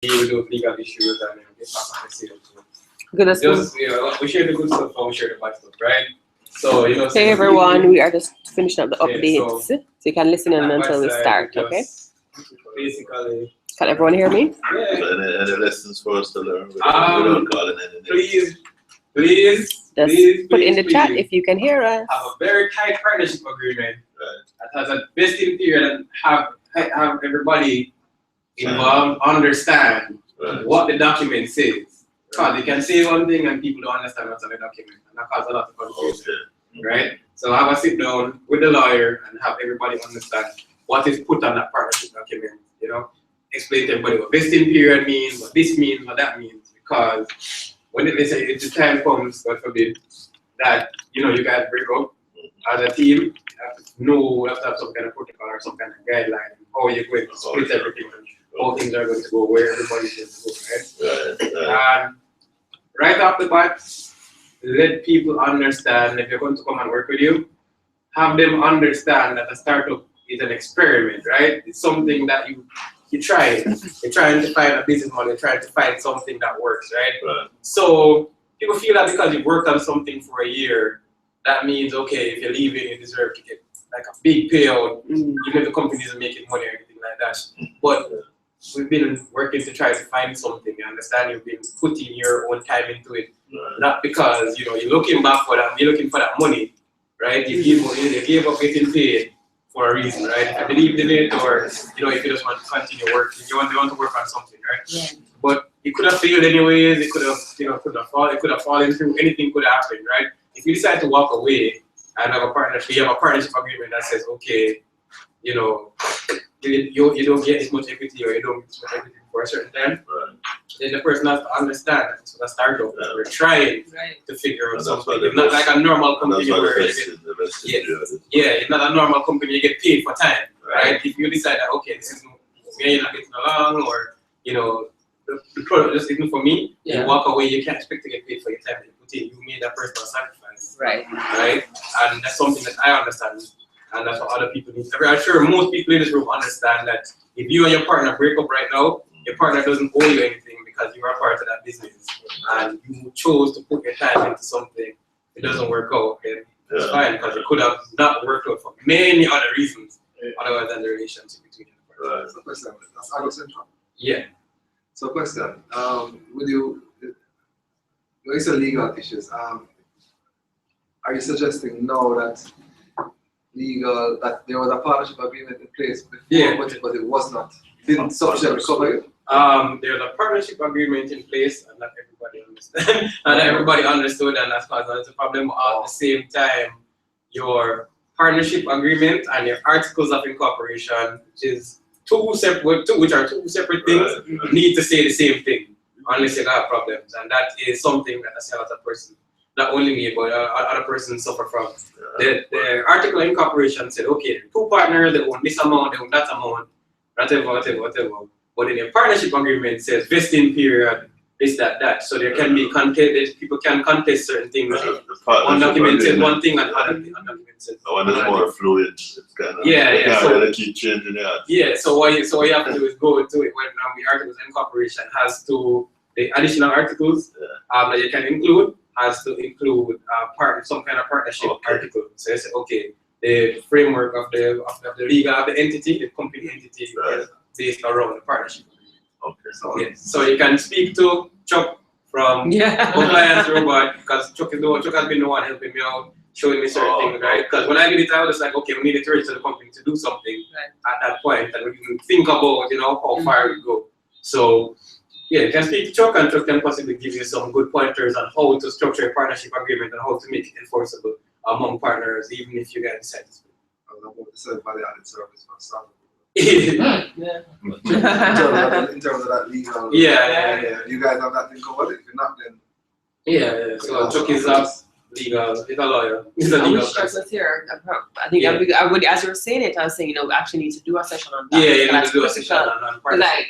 deal with those legal issues and get back on the sales. Good, that's Just, we share the good stuff and we share the bad stuff, right? So, hey everyone, we are just finishing up the updates. So you can listen in until we start, okay? Basically. Can everyone hear me? Yeah. Any lessons for us to learn without calling any names? Please put in the chat if you can hear us. Have a very tight partnership agreement that has a vesting period and have everybody involved understand what the document says. Because they can say one thing and people don't understand what's on the document, and that causes a lot of confusion, right? So have a sit down with the lawyer and have everybody understand what is put on that partnership document. Explain to everybody what vesting period means, what this means, what that means, because when they say if the time comes, God forbid, that you guys break up as a team, you have to have some kind of protocol or some kind of guideline how you're going to split everything and how things are going to go, where everybody's going to go, right? And right off the bat, let people understand if you're going to come and work with you, have them understand that a startup is an experiment, right? It's something that you try. You're trying to find a business model, you're trying to find something that works, right? So people feel that because you've worked on something for a year, that means, okay, if you're leaving, you deserve to get like a big payout, even if the company isn't making money or anything like that. But we've been working to try to find something. You understand? You've been putting your own time into it, not because you're looking back for that. You're looking for that money, right? You gave up getting paid for a reason, right? If you believe in it, or if you just want to continue working, you want to work on something, right? Yeah. But it could have failed anyways. It could have fallen through. Anything could have happened, right? If you decide to walk away and have a partnership, you have a partnership agreement that says, okay, you don't get as much equity or you don't get as much equity for a certain time, then the person has to understand that. So that's startup. We're trying to figure out something. It's not like a normal company where it's not a normal company you get paid for time, right? If you decide that, okay, this is you're not getting along, or the product just isn't for me, you walk away, you can't expect to get paid for your time that you put in. You made that personal sacrifice. Right? And that's something that I understand. And that's what other people need. I'm sure most people in this room understand that if you and your partner break up right now, your partner doesn't owe you anything because you are part of that business. And you chose to put your time into something. It doesn't work out. And it's fine, because it could have not worked out for many other reasons other than the relationship between you and the partner. So question, that's Agro-central? Yeah. So question, when you say legal issues, are you suggesting now that that there was a partnership agreement in place before, but it was not? Didn't SUJ recover it? There's a partnership agreement in place, and not everybody understood. Not everybody understood, and that's caused a problem. At the same time, your partnership agreement and your articles of incorporation, which are two separate things, need to say the same thing, unless you have problems, and that is something that I see a lot of persons. Not only me, but other persons suffer from. The article of incorporation said, okay, two partners, they own this amount, they own that amount, whatever. But in your partnership agreement, it says vesting period, this, that. So there can be contest, people can contest certain things. One document says one thing and other document says one is more fluid. It's kind of, so keep changing it. Yeah, so what you have to do is go into it when the articles of incorporation has to, the additional articles that you can include, has to include some kind of partnership article. So you say, okay, the framework of the legal of the entity, the company entity, is based around the partnership. Okay. So you can speak to Chuck from Compliance Robot, because Chuck has been the one helping me out, showing me certain things, right? Because when I did it, I was like, okay, we needed to register the company to do something at that point, and we can think about how far we go. So yeah, you can speak to Chuck, and Chuck can possibly give you some good pointers on how to structure a partnership agreement and how to make it enforceable among partners, even if you guys decide to split. I don't know about the value-added service for startup. In terms of that legal. Yeah. You guys have that thing covered? If you're not, then. Yeah. So Chuck is legal. He's a lawyer. He's a legal. I wish Chuck was here. I think I would, as you were saying it, I was saying, we actually need to do a session on that. Yeah, you need to do a session on partnership.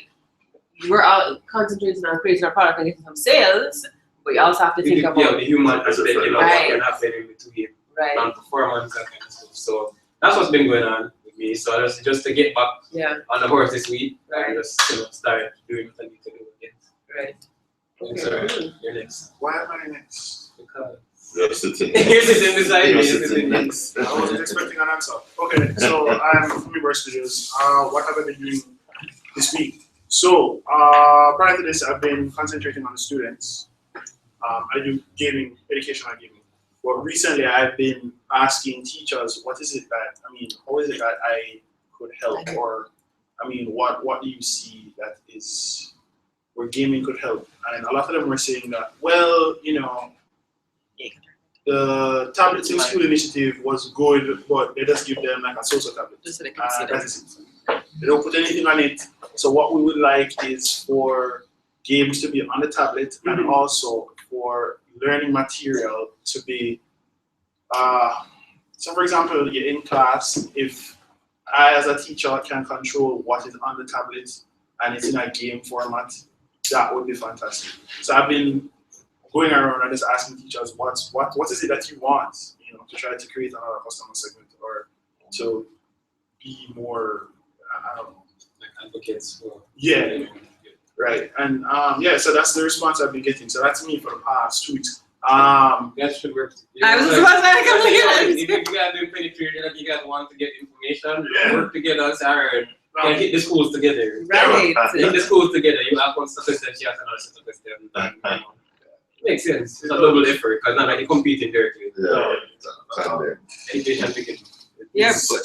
We're all concentrating on creating our product and getting some sales, but you also have to think about the human aspect, what can happen in between, non-performance, that kind of stuff. So that's what's been going on. me. So just to get back Yeah, on the horse this week, Right. and just start doing what I need to do again. right. Okay, Sorry, cool. you're next. Why am I next? Because You're sitting you're sitting beside me. You're You're sitting sitting next. I wasn't expecting an answer. Okay, so I'm from Universe Studios. What have I been doing this week? So prior to this, I've been concentrating on the students. I do gaming, educational gaming. But recently, I've been asking teachers, what is it that, how is it that I could help? Or, what do you see that is where gaming could help? And a lot of them were saying that, well, the tablets in school initiative was good, but they just give them like a social tablet. Just so they can see them. That is it. They don't put anything on it. So what we would like is for games to be on the tablet and also for learning material to be, so for example, you're in class, if I as a teacher can control what is on the tablet and it's in a game format, that would be fantastic. So I've been going around and just asking teachers, what is it that you want, to try to create another customer segment or to be more, I don't know. like advocates for. Yeah, right. And so that's the response I've been getting. So that's me for the past 2 weeks. That should work. I was just about to say, I can't believe If it. you guys do penetration and you guys want to get information, Yeah. work together, Sarah, and hit the schools together. Right. Hit the schools together. You have one set of questions, she has another set of questions. Makes sense. It's a double effort because not like you're competing directly. Yeah, exactly. Education begin. Yeah, but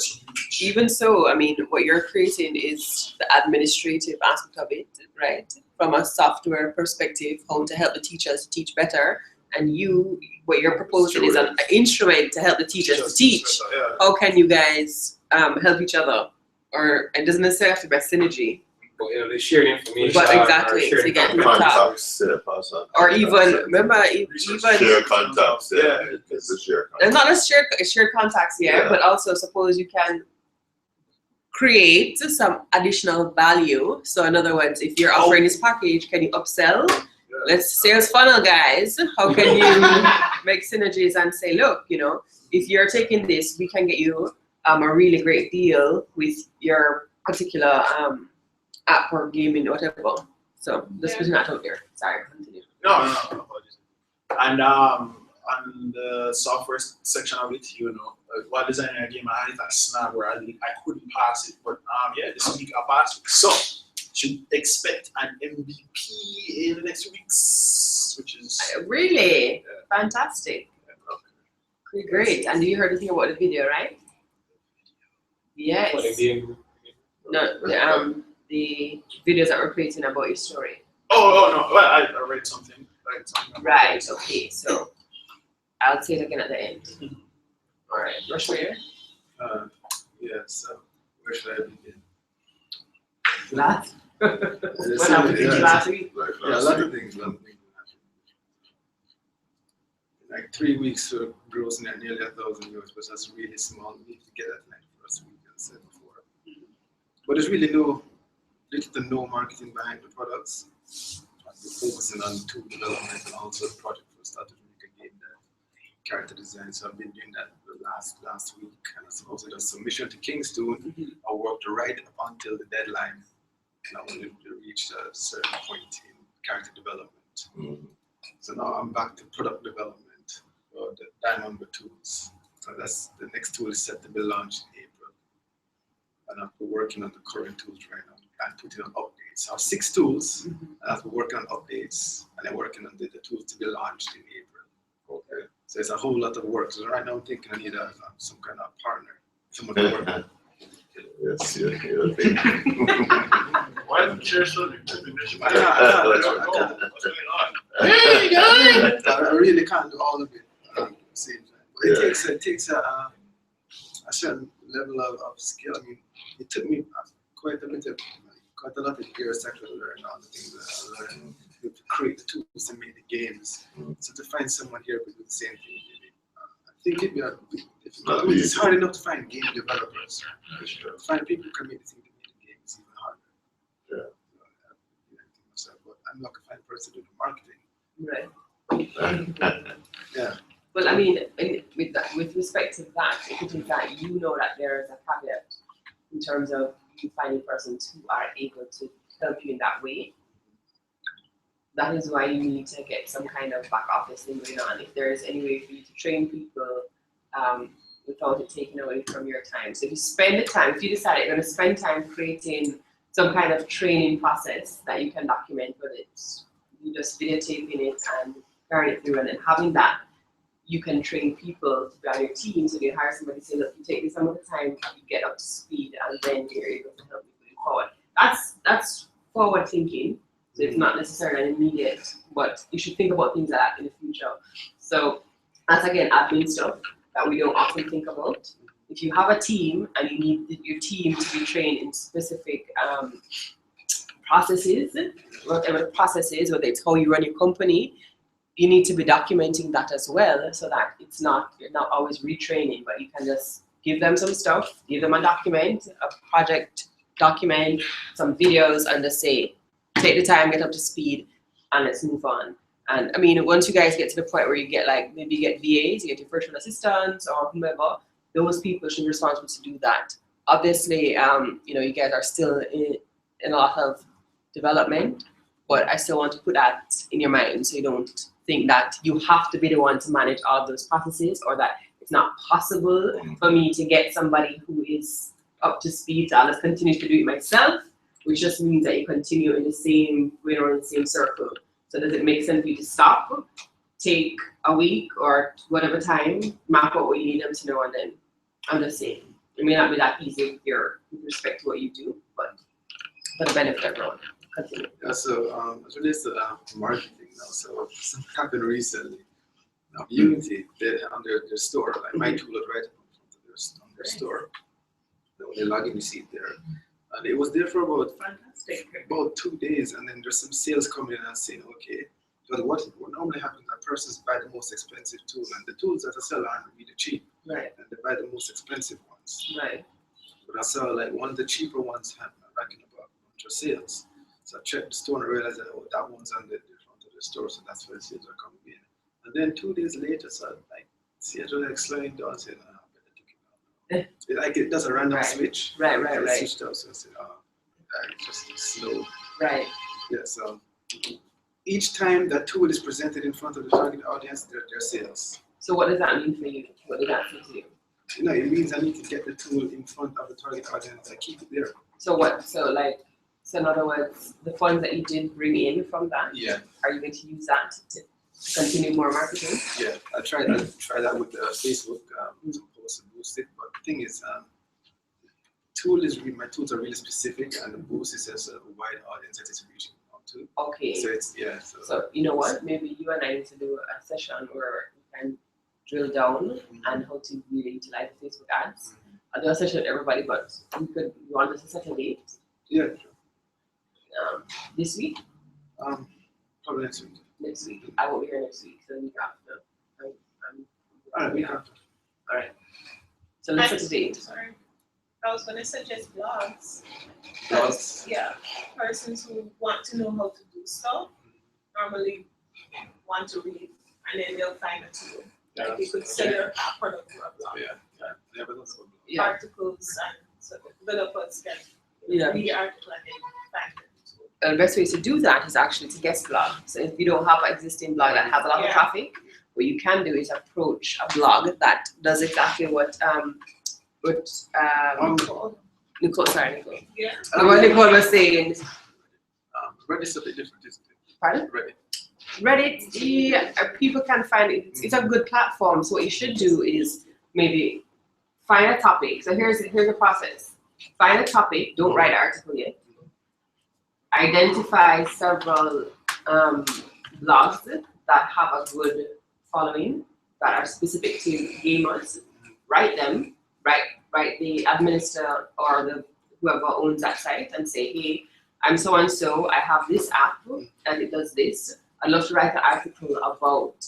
even so, what you're creating is the administrative aspect of it, right? From a software perspective, how to help the teachers teach better, and what you're proposing is an instrument to help the teachers to teach. Yeah. How can you guys help each other? Or it doesn't necessarily have to be a synergy, But they share the information. but or exactly, share so you get the to the top. Contacts, pass on. Or even remember, Share contacts, Yeah. It's a share and contact. not just shared contacts here, Yeah. but also suppose you can create some additional value. So in other words, if you're offering this package, can you upsell? Let's sales funnel, guys. How can you make synergies and say, look, if you're taking this, we can get you a really great deal with your particular app or gaming, whatever. So just putting that out there. Sorry, continue. No, apologies. And on the software section of it, while designing a game, I had a snag where I couldn't pass it. But this week I passed it. So should expect an MVP in the next 2 weeks, which is Really? Fantastic. Great. And you heard the thing about the video, right? Yes. For the game. No, the videos that were creating about your story. Oh no! Well, I read something. Right. Okay. So I'll say it again at the end. All right. Rashmir. So where should I begin? Last. Yes, What happened yeah. last week? Yeah, a lot of things. Like 3 weeks to grossing at nearly 1,000 euros, but that's really small. We need to get that like first week, as I said before. But there's really little to no marketing behind the products. We're focusing on tool development and also the project for started to make a game that character design. So I've been doing that the last week, and I also did a submission to Kingston. I worked right up until the deadline, and I wanted to reach a certain point in character development. So now I'm back to product development for the Diamond tools. So that's the next tool is set to be launched in April. And I've been working on the current tools right now and putting on updates. So I have 6 tools, and I've been working on updates, and I'm working on the tools to be launched in April. Okay. So it's a whole lot of work. So right now I'm thinking I need some kind of partner, someone to work with. Yes, you're thinking. Why didn't you share something? I can't. What's going on? Hey guys! I really can't do all of it at the same time. But it takes a certain level of skill. I mean, it took me quite a lot of years to actually learn all the things that I learned to create the tools to make the games. So to find someone here who do the same thing, I think it'd be difficult. I mean, it's hard enough to find game developers. To find people who can make the thing to make the game is even harder. But I'm not gonna find a person to do the marketing. Right. Yeah. Well, I mean, with respect to that, it is that you know that there is a caveat in terms of you finding persons who are able to help you in that way. That is why you need to get some kind of back office thing going on. If there is any way for you to train people without it taking away from your time. So if you spend the time, if you decide you're going to spend time creating some kind of training process that you can document with it, you just videotaping it and carrying it through, and then having that, you can train people to be on your team. So you hire somebody, say, look, you take this some of the time, you get up to speed, and then you're able to help you move forward. That's forward thinking. So it's not necessarily immediate, but you should think about things like that in the future. So that's again admin stuff that we don't often think about. If you have a team and you need your team to be trained in specific processes, whatever the process is, whether it's how you run your company, you need to be documenting that as well, so that you're not always retraining, but you can just give them some stuff, give them a document, a project document, some videos, and just say, take the time, get up to speed, and let's move on. And I mean, once you guys get to the point where you get maybe you get VAs, you get your virtual assistants or whomever, those people should be responsible to do that. Obviously, you guys are still in a lot of development, but I still want to put that in your mind so you don't think that you have to be the one to manage all of those processes, or that it's not possible for me to get somebody who is up to speed. I'll just continue to do it myself, which just means that you continue in the same way or in the same circle. So does it make sense for you to stop, take a week or whatever time, map out what you need them to know, and then I'm just saying, it may not be that easy with respect to what you do, but for the benefit of everyone. Continue. Yeah, so as relates to marketing now, so something happened recently. Unity, on their store, like my tool was right on their store. They login receipt there. And it was there for about 2 days, and then there's some sales coming in and saying, okay, but what normally happens, that persons buy the most expensive tool, and the tools that I sell aren't really cheap. Right. And they buy the most expensive ones. Right. But I saw one of the cheaper ones had racking up a bunch of sales. So I checked the store and I realized that that one's on the front of the store, so that's where the sales are coming in. And then 2 days later, so sales were slowing down, saying, I better take it down. It does a random switch. Right. It switched up, so I said, it's just slow. Right. Yeah, so each time that tool is presented in front of the target audience, there are sales. So what does that mean for you? What does that mean to you? It means I need to get the tool in front of the target audience. I keep it there. So what? So in other words, the funds that you did bring in from that, are you going to use that to continue more marketing? Yeah, I tried that with Facebook, to post and boost it. But the thing is, my tools are really specific, and the boost is just a wide audience that it's reaching out to. Okay. So it's So you know what? Maybe you and I need to do a session where we can drill down and how to really utilize Facebook ads. I'll do a session with everybody, but you want us to set a date? Yeah. This week? Probably next week. Next week. I won't be here next week, so the week after. All right, week after. All right. So let's set a date. Sorry. I was going to suggest blogs. Blogs? Yeah. Persons who want to know how to do stuff normally want to read, and then they'll find a tool. Like you could sell your product to a blog. Yeah, but that's what Articles, and so the developers can read article and then find it. The best way to do that is actually to guest blog. So if you don't have an existing blog that has a lot of traffic, what you can do is approach a blog that does exactly what Nicole. Yeah. What Nicole was saying. Reddit's a bit different, isn't it? Pardon? Reddit. People can find it. It's a good platform. So what you should do is maybe find a topic. So here's the process. Find a topic. Don't write an article yet. Identify several blogs that have a good following, that are specific to gamers. Write them. Write the administrator or the whoever owns that site and say, hey, I'm so and so. I have this app and it does this. I'd love to write an article about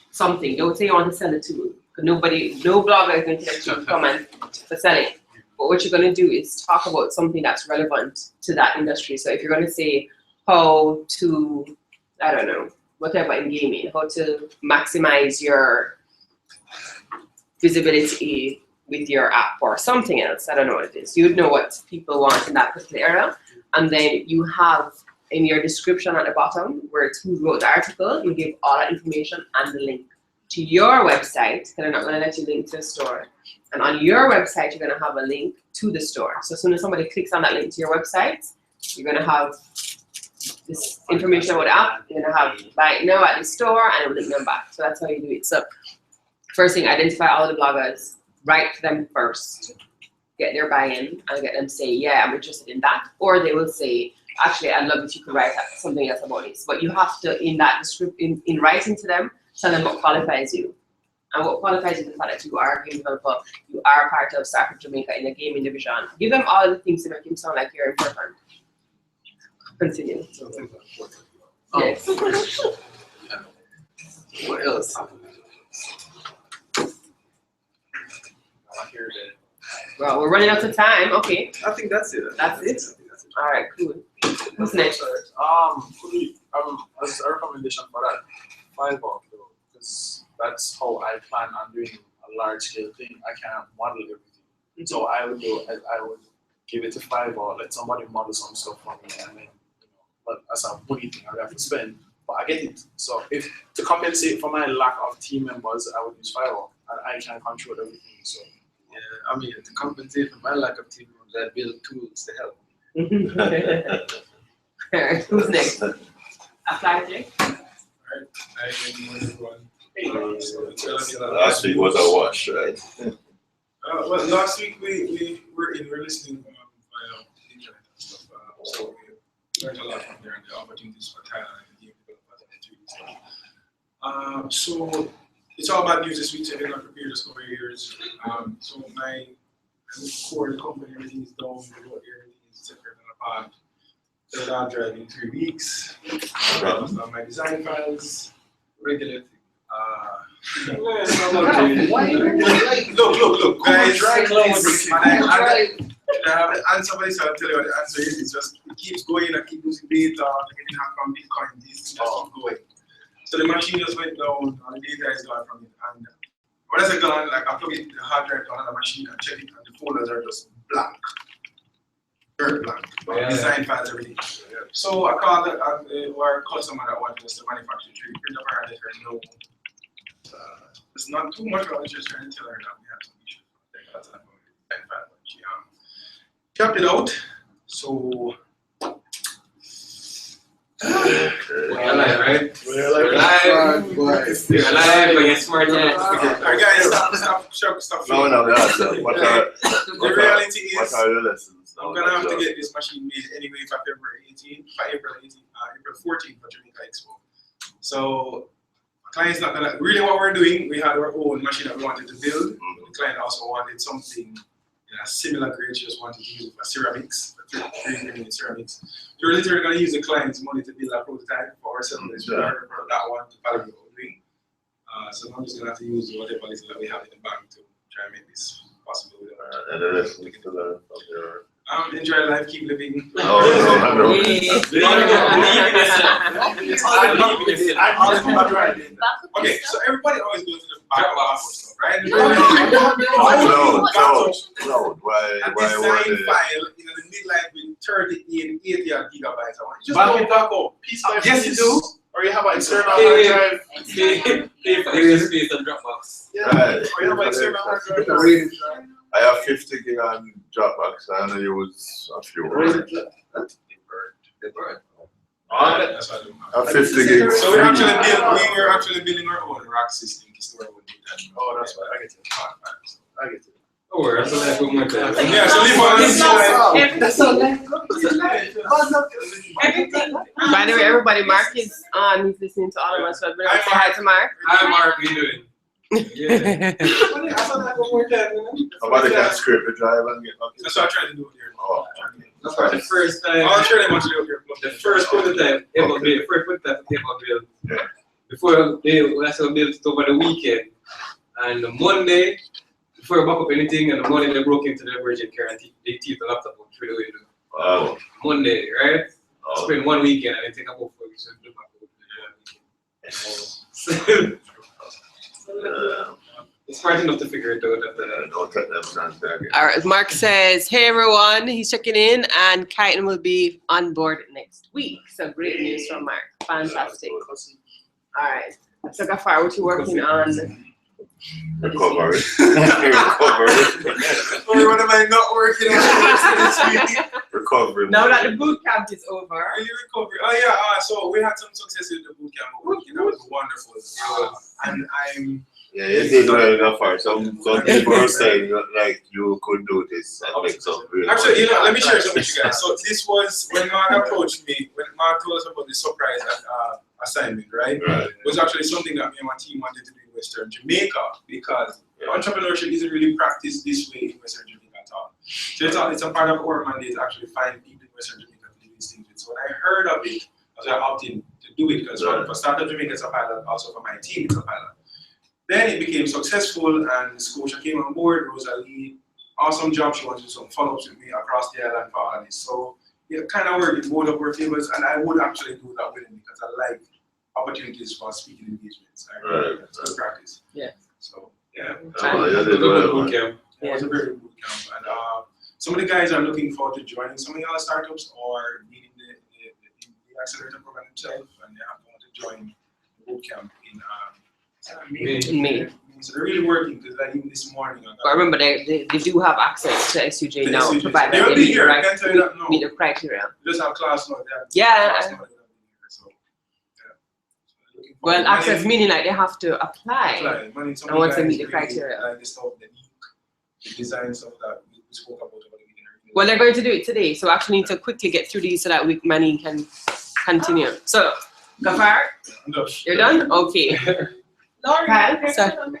something. Don't say you want to sell a tool, because no blogger is going to let you come and sell it. But what you're going to do is talk about something that's relevant to that industry. So if you're going to say how to, I don't know, whatever in gaming, how to maximize your visibility with your app or something else. I don't know what it is. You'd know what people want in that particular area. And then you have in your description at the bottom where it's who wrote the article, you give all that information and the link to your website, because they're not going to let you link to a store. And on your website, you're going to have a link to the store. So as soon as somebody clicks on that link to your website, you're going to have this information about the app. You're going to have buy it now at the store and it will link them back. So that's how you do it. So first thing, identify all the bloggers, write to them first, get their buy-in and get them say, yeah, I'm interested in that. Or they will say, actually, I'd love if you could write something else about this. But you have to, in that description, in writing to them, tell them what qualifies you. And what qualifies you is the fact that you are a game developer, you are part of Startup Jamaica in the gaming division. Give them all the things to make them sound like you're important. Continue. Yes. What else? Well, we're running out of time. Okay. I think that's it. That's it? All right, cool. Who's next? As a recommendation for that, Fiverr, though, because that's how I plan on doing a large scale thing. I can't model everything. So I would give it to Fiverr, let somebody model some stuff for me, and then, but as a money thing, I would have to spend. But I get it. So if to compensate for my lack of team members, I would use Fiverr, and I can control everything. So Yeah, I mean, to compensate for my lack of team, I build tools to help. All right, who's next? Apply, Jay? Last week was a wash, right? Well, last week we were listening via internet and stuff. So we learned a lot from there and the opportunities for Thailand and the development. So it's all bad news this week. So they're not prepared to cover years. So my core of the company, everything is down. Everything is separate and apart. Third hard drive in 3 weeks. My design files, regular thing. Look, guys. I have the answer for this. I'll tell you what the answer is. It's just it keeps going. I keep losing data. Getting hacked from Bitcoin. This just keep going. So the machine just went down. And the data is gone from it. And when I say gone, like I plug it the hard drive to another machine and check it, and the folders are just blank. Very blank. Design files, everything. So I called our customer that wanted us to manufacture 3D printer for her. Let her know. It's not too much of interest trying to tell her that we have some issues. That's not design file, but she kept it out. So we're alive, right? We're alive. We're alive, but you're smart. Alright, guys, stop. No, that's what the reality is, what are the lessons? I'm gonna have to get this machine made anyway for April 14th for Jamaica Expo. So client's not gonna really what we're doing. We had our own machine that we wanted to build. The client also wanted something in a similar grade. She just wanted to use it for ceramics, 3D ceramics. So we're literally gonna use the client's money to build a prototype for ourselves. That one to validate what we're doing. So I'm just gonna have to use whatever little that we have in the bank to try and make this possible. And the lessons to learn from your. Enjoy life, keep living. No. Okay, so everybody always goes to the back of stuff, right? No. Why design file in the midline with 38 gigabytes. back in Taco, piece by piece. Yes, you do. Or you have an external hard drive. Pay for extra space on Dropbox. Yeah. Right. Or you have an external hard drive. I have 50 gig on Dropbox and I use a few. That's what I do. I have 50 gigs. So we were actually building our own rack system to store with that. Oh, that's right. I get it. Don't worry, that's what I do more time. Yeah, so leave on this side. Everything. By the way, everybody, Mark is on. He's listening to all of us. So I'd better say hi to Mark. Hi, Mark. How you doing? Yeah. Somebody can scrape the drive and get That's what I tried to do here. Oh. That's the first time. I'll show them actually up here. The first prototype ever built. First prototype ever built. Yeah. Before we built it over the weekend, and the Monday, before we back up anything, and the Monday they broke into the Virgin Care and they thieved the laptop out through the window. Wow. Monday, right? Oh. Spend 1 weekend and then take a book for weeks and do back over the weekend. It's smart enough to figure it out after that. Don't let them transfer again. All right, Mark says, hey everyone, he's checking in, and Kyton will be on board next week. So great news from Mark. Fantastic. All right. So Gafar, what you working on? Recovery. Recovery. Or what am I not working on this week? Recovery. Now that the boot camp is over. Are you recovering? Oh yeah, so we had some success with the boot camp. That was wonderful. And I'm Yeah, you did well far. Some people are saying like you could do this and make some real actually, money. let me share something with you guys. So this was when Mark approached me, when Mark told us about the surprise assignment, right? Right. It was actually something that me and my team wanted to do in Western Jamaica because entrepreneurship isn't really practiced this way in Western Jamaica at all. So it's a part of our mandate to actually find people in Western Jamaica to do these things with. So when I heard of it, I opted to do it because for Startup Jamaica it's a pilot, also for my team it's a pilot. Then it became successful and Scotia came on board, Rosalie, awesome job. She wanted to do some follow-ups with me across the island for all this. So yeah, kind of worked in both of our favors, and I would actually do that with him because I like opportunities for speaking engagements. I really practice. Yeah. So yeah. Oh, yeah, It was a good boot camp. It was a very good boot camp. And some of the guys are looking forward to joining some of the other startups or needing the accelerator program themselves, and they have wanted to join the boot camp in May. So they're really working because like even this morning. But remember, they do have access to SUJ now, SUJ. provided They will they be meet here, the I can tell you that now. meet the criteria. We just have class now. Yeah. Class now, they will be here, so, yeah. So Well, access meaning like they have to apply. And once they meet the criteria. Like the stuff, the design stuff that we spoke about over the weekend. Well, they're going to do it today, so we actually need to quickly get through these so that Manny can continue. So, Gafar, you're done? Okay. Laurie, Kyle, so-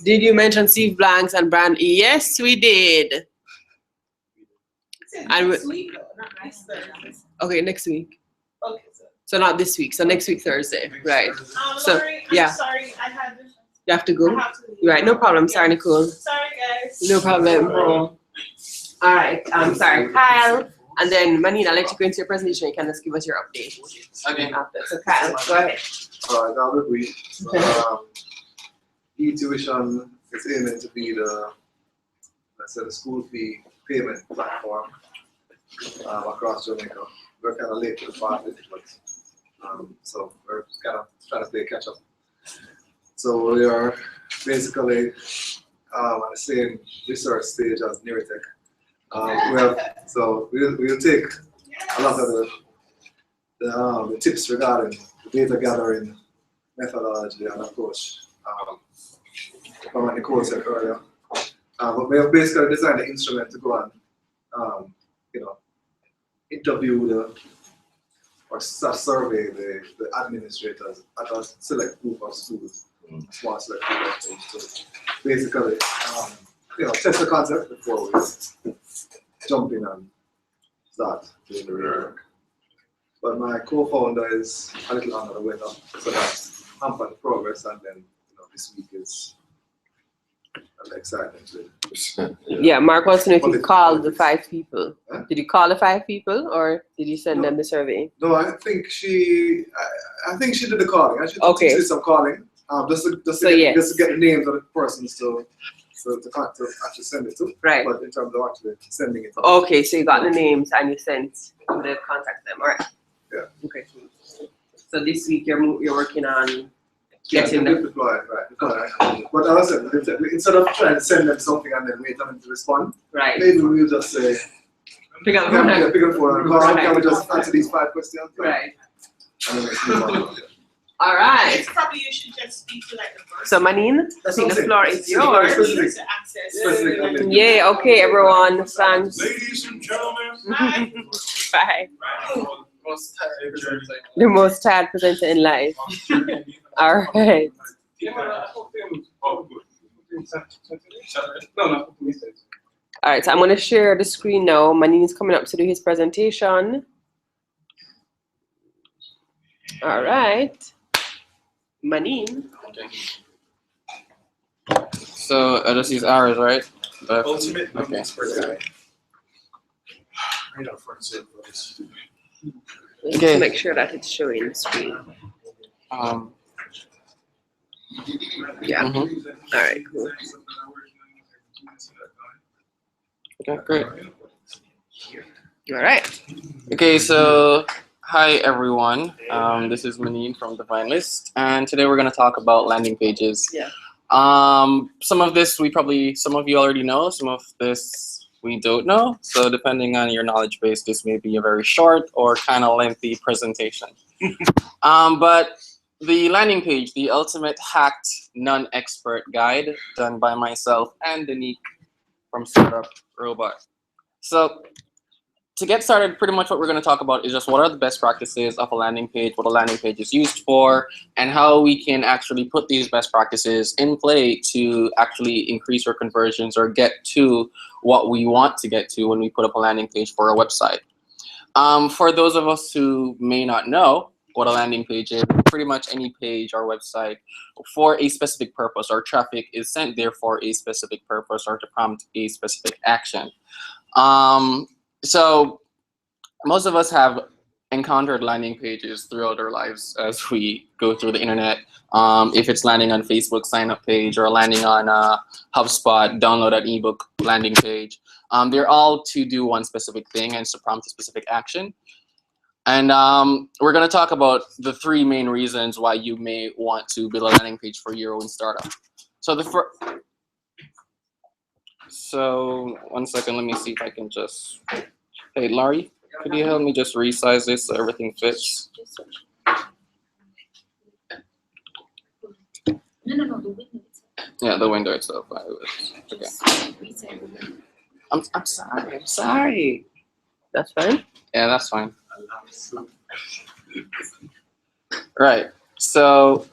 Did you mention Steve Blanks and Brand? Yes, we did. And next week, though, not next Thursday. Okay, next week. Okay, So not this week, so next week Thursday, right? So, Laurie, yeah. I'm sorry, I had to. You have to go? I have to leave. Right, no problem. Sorry, Nicole. Sorry, guys. No problem. All right, sorry, Kyle. And then Manina, I'll let you go into your presentation. You can just give us your update. Okay. After. So Kyle, go ahead. Alright, that would be e-tuition is aiming to be the school fee payment platform across Jamaica. We're kind of late to the party, but so we're kind of trying to play catch up. So we are basically at the same research stage as Neurotech. We'll take a lot of the tips regarding the data gathering methodology and approach from what Nicole said earlier. But we have basically designed the instrument to go and interview or survey the administrators at a select group of schools, small select group of schools. So basically, test the concept before we jump in and start doing the real work. But my co-founder is a little under the weather, so that's hampered progress. And then this week is exciting. Yeah, Mark wants to know if you called the 5 people. Did you call the 5 people, or did you send them the survey? No, I think she did the calling. I should Okay. did some calling, just to get the names of the persons to actually send it to. Right. But in terms of actually sending it. Okay, so you got the names and you sent who to contact them. All right. Yeah. Okay. So this week you're working on getting the them. deploy, right? But as I said, instead of trying to send them something and then wait on them to respond, Right. maybe we'll just say, Pick up the pick phone. up the phone and call. Right. Can we just answer these 5 questions? Right. And then let's move on. All right. It's probably you should just speak to like the first. So Manine, I think the floor is Yeah. yours. Specific. To access. Specific. Yay, okay everyone, thanks. Ladies and gentlemen, Bye. Most tired presenter. The most tired presenter in life. All right. No. All right, so I'm gonna share the screen now. Manine is coming up to do his presentation. All right. Manine. So I just use ours, right? ultimate Okay. expert guy. Right up front, so it's- Let's make sure that it's showing the screen. Yeah. Mhm. All right, cool. Okay, great. All right. Okay, so hi everyone. This is Maneen from Divine List, and today we're going to talk about landing pages. Yeah. Some of you already know. Some of this we don't know. So depending on your knowledge base, this may be a very short or kind of lengthy presentation. But the landing page, the ultimate hacked non-expert guide, done by myself and Danique from Startup Robot. So to get started, pretty much what we're going to talk about is just what are the best practices of a landing page, what a landing page is used for, and how we can actually put these best practices in play to actually increase our conversions or get to what we want to get to when we put up a landing page for a website. For those of us who may not know what a landing page is, pretty much any page or website for a specific purpose, or traffic is sent there for a specific purpose or to prompt a specific action. So most of us have encountered landing pages throughout our lives as we go through the internet. If it's landing on Facebook sign up page or landing on HubSpot, download an ebook landing page. They're all to do one specific thing and to prompt a specific action. And we're going to talk about the three main reasons why you may want to build a landing page for your own startup. So one second, let me see if I can just, hey, Laurie, could you help me just resize this so everything fits? No, the window itself. Yeah, the window itself. Okay. I'm sorry. That's fine. Yeah, that's fine. Right. So,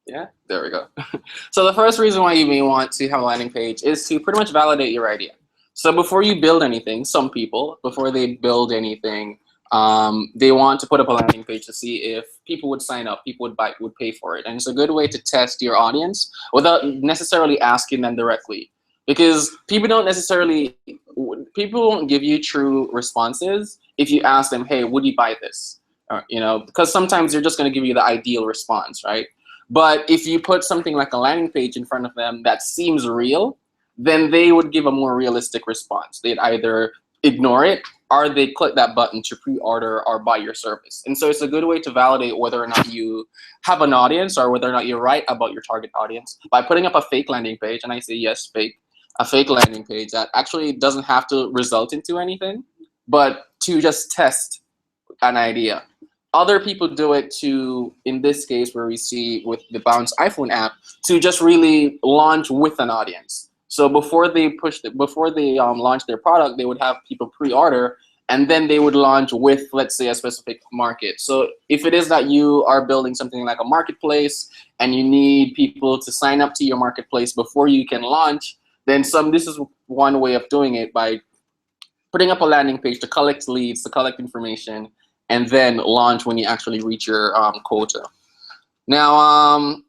yeah, there we go. So the first reason why you may want to have a landing page is to pretty much validate your idea. So before you build anything, some people, before they build anything, they want to put up a landing page to see if people would sign up, people would pay for it. And it's a good way to test your audience without necessarily asking them directly. Because people won't give you true responses if you ask them, hey, would you buy this? Because sometimes they're just going to give you the ideal response, right? But if you put something like a landing page in front of them that seems real, then they would give a more realistic response. They'd either ignore it or they click that button to pre-order or buy your service. And so it's a good way to validate whether or not you have an audience or whether or not you're right about your target audience by putting up a fake landing page. And I say yes, fake. A fake landing page that actually doesn't have to result into anything, but to just test an idea. Other people do it to, in this case where we see with the Bounce iPhone app, to just really launch with an audience. So before they launch their product, they would have people pre-order, and then they would launch with, let's say, a specific market. So if it is that you are building something like a marketplace and you need people to sign up to your marketplace before you can launch, then this is one way of doing it, by putting up a landing page to collect leads, to collect information, and then launch when you actually reach your quota. Now,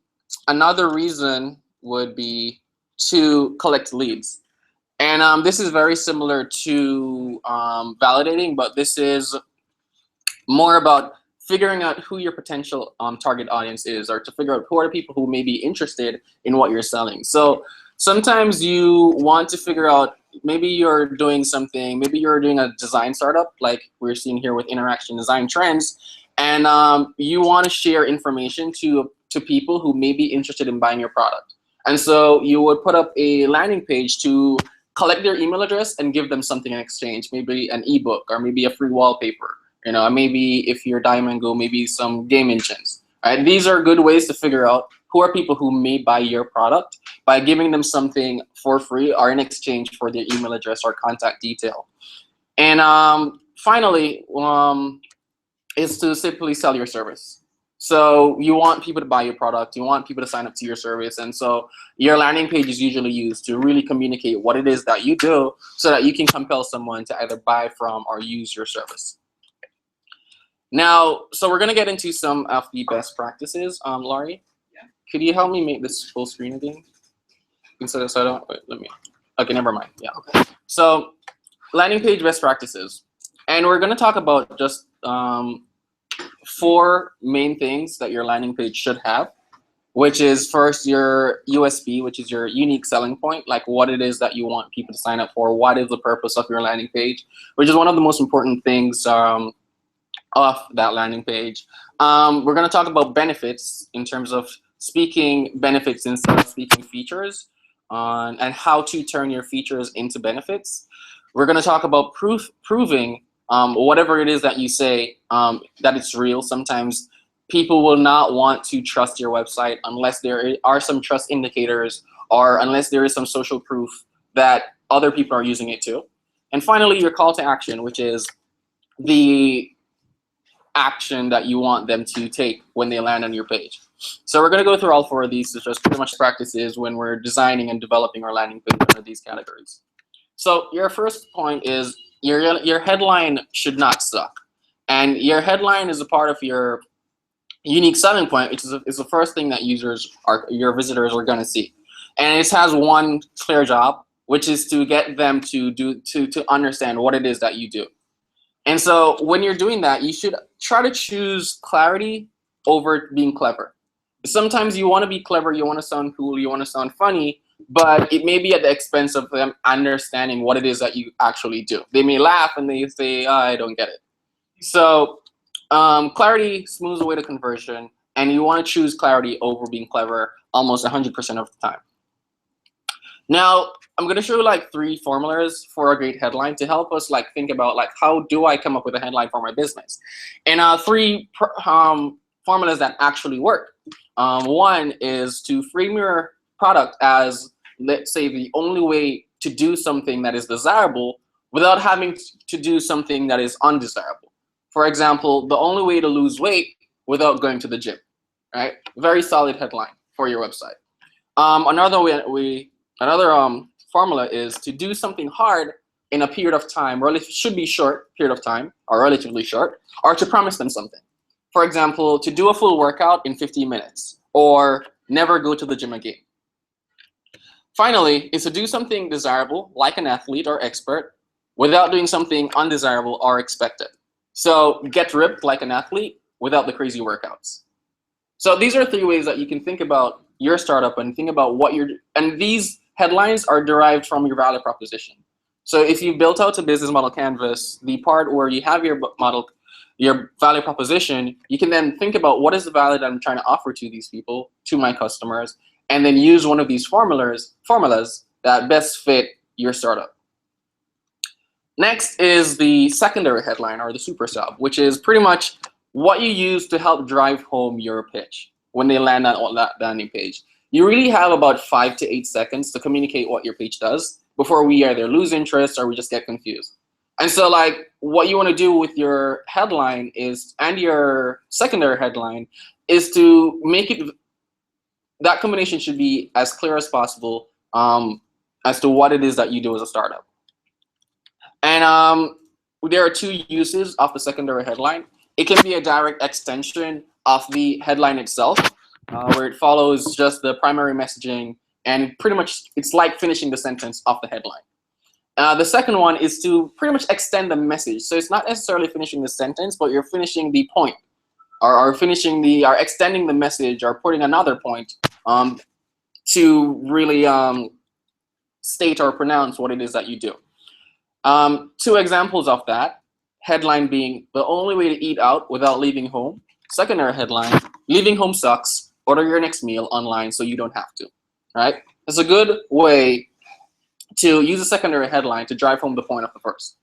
another reason would be to collect leads. And this is very similar to validating, but this is more about figuring out who your potential target audience is, or to figure out who are the people who may be interested in what you're selling. So sometimes you want to figure out, maybe you're doing something, maybe you're doing a design startup like we're seeing here with Interaction Design Trends, and you want to share information to people who may be interested in buying your product. And so you would put up a landing page to collect their email address and give them something in exchange, maybe an ebook or maybe a free wallpaper. Maybe if you're Diamond Go, maybe some game engines. Right? These are good ways to figure out who are people who may buy your product by giving them something for free or in exchange for their email address or contact detail. And finally, is to simply sell your service. So you want people to buy your product, you want people to sign up to your service, and so your landing page is usually used to really communicate what it is that you do so that you can compel someone to either buy from or use your service. Now, so we're gonna get into some of the best practices. Laurie, could you help me make this full screen again? Instead of, okay, never mind, yeah. Okay. So landing page best practices. And we're gonna talk about just 4 main things that your landing page should have. which is first your USP, which is your unique selling point, like what it is that you want people to sign up for, what is the purpose of your landing page, which is one of the most important things of that landing page. We're going to talk about benefits in terms of speaking benefits instead of speaking features, and how to turn your features into benefits. We're going to talk about proving whatever it is that you say that it's real. Sometimes people will not want to trust your website unless there are some trust indicators or unless there is some social proof that other people are using it too. And finally, your call to action, which is the action that you want them to take when they land on your page. So we're going to go through all 4 of these. It's just pretty much practices when we're designing and developing our landing page under these categories. So your first point is your headline should not suck. And your headline is a part of your unique selling point, which is the first thing that your visitors are going to see. And it has one clear job, which is to get them to understand what it is that you do. And so when you're doing that, you should try to choose clarity over being clever. Sometimes you want to be clever, you want to sound cool, you want to sound funny, but it may be at the expense of them understanding what it is that you actually do. They may laugh and they say, oh, I don't get it. So clarity smooths away the conversion, and you want to choose clarity over being clever almost 100% of the time. Now, I'm going to show you like 3 formulas for a great headline to help us like think about like how do I come up with a headline for my business. And 3 formulas that actually work. One is to frame your product as, let's say, the only way to do something that is desirable without having to do something that is undesirable. For example, the only way to lose weight without going to the gym, right? Very solid headline for your website. Another formula is to do something hard in a period of time, or it should be short period of time, or relatively short, or to promise them something. For example, to do a full workout in 15 minutes, or never go to the gym again. Finally, is to do something desirable, like an athlete or expert, without doing something undesirable or expected. So get ripped like an athlete without the crazy workouts. So these are 3 ways that you can think about your startup and think about what you're, and these headlines are derived from your value proposition. So if you built out a business model canvas, the part where you have your value proposition, you can then think about what is the value that I'm trying to offer to these people, to my customers, and then use one of these formulas that best fit your startup. Next is the secondary headline, or the super sub, which is pretty much what you use to help drive home your pitch when they land on that landing page. You really have about 5 to 8 seconds to communicate what your page does before we either lose interest or we just get confused. And so like what you want to do with your headline is, and your secondary headline, is to make it, that combination should be as clear as possible as to what it is that you do as a startup. And there are 2 uses of the secondary headline. It can be a direct extension of the headline itself, where it follows just the primary messaging, and pretty much it's like finishing the sentence of the headline. The second one is to pretty much extend the message. So it's not necessarily finishing the sentence, but you're finishing the point, or extending the message, or putting another point to really state or pronounce what it is that you do. 2 examples of that, headline being the only way to eat out without leaving home. Secondary headline, leaving home sucks, order your next meal online so you don't have to, right? It's a good way to use a secondary headline to drive home the point of the first.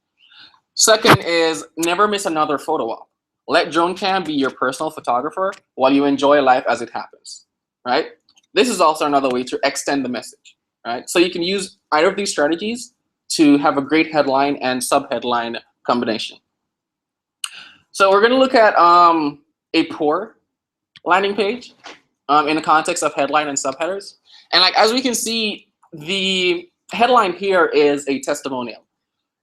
Second is never miss another photo op. Let drone cam be your personal photographer while you enjoy life as it happens, right? This is also another way to extend the message, right? So you can use either of these strategies to have a great headline and sub-headline combination. So we're gonna look at a poor landing page in the context of headline and subheaders. And like as we can see, the headline here is a testimonial.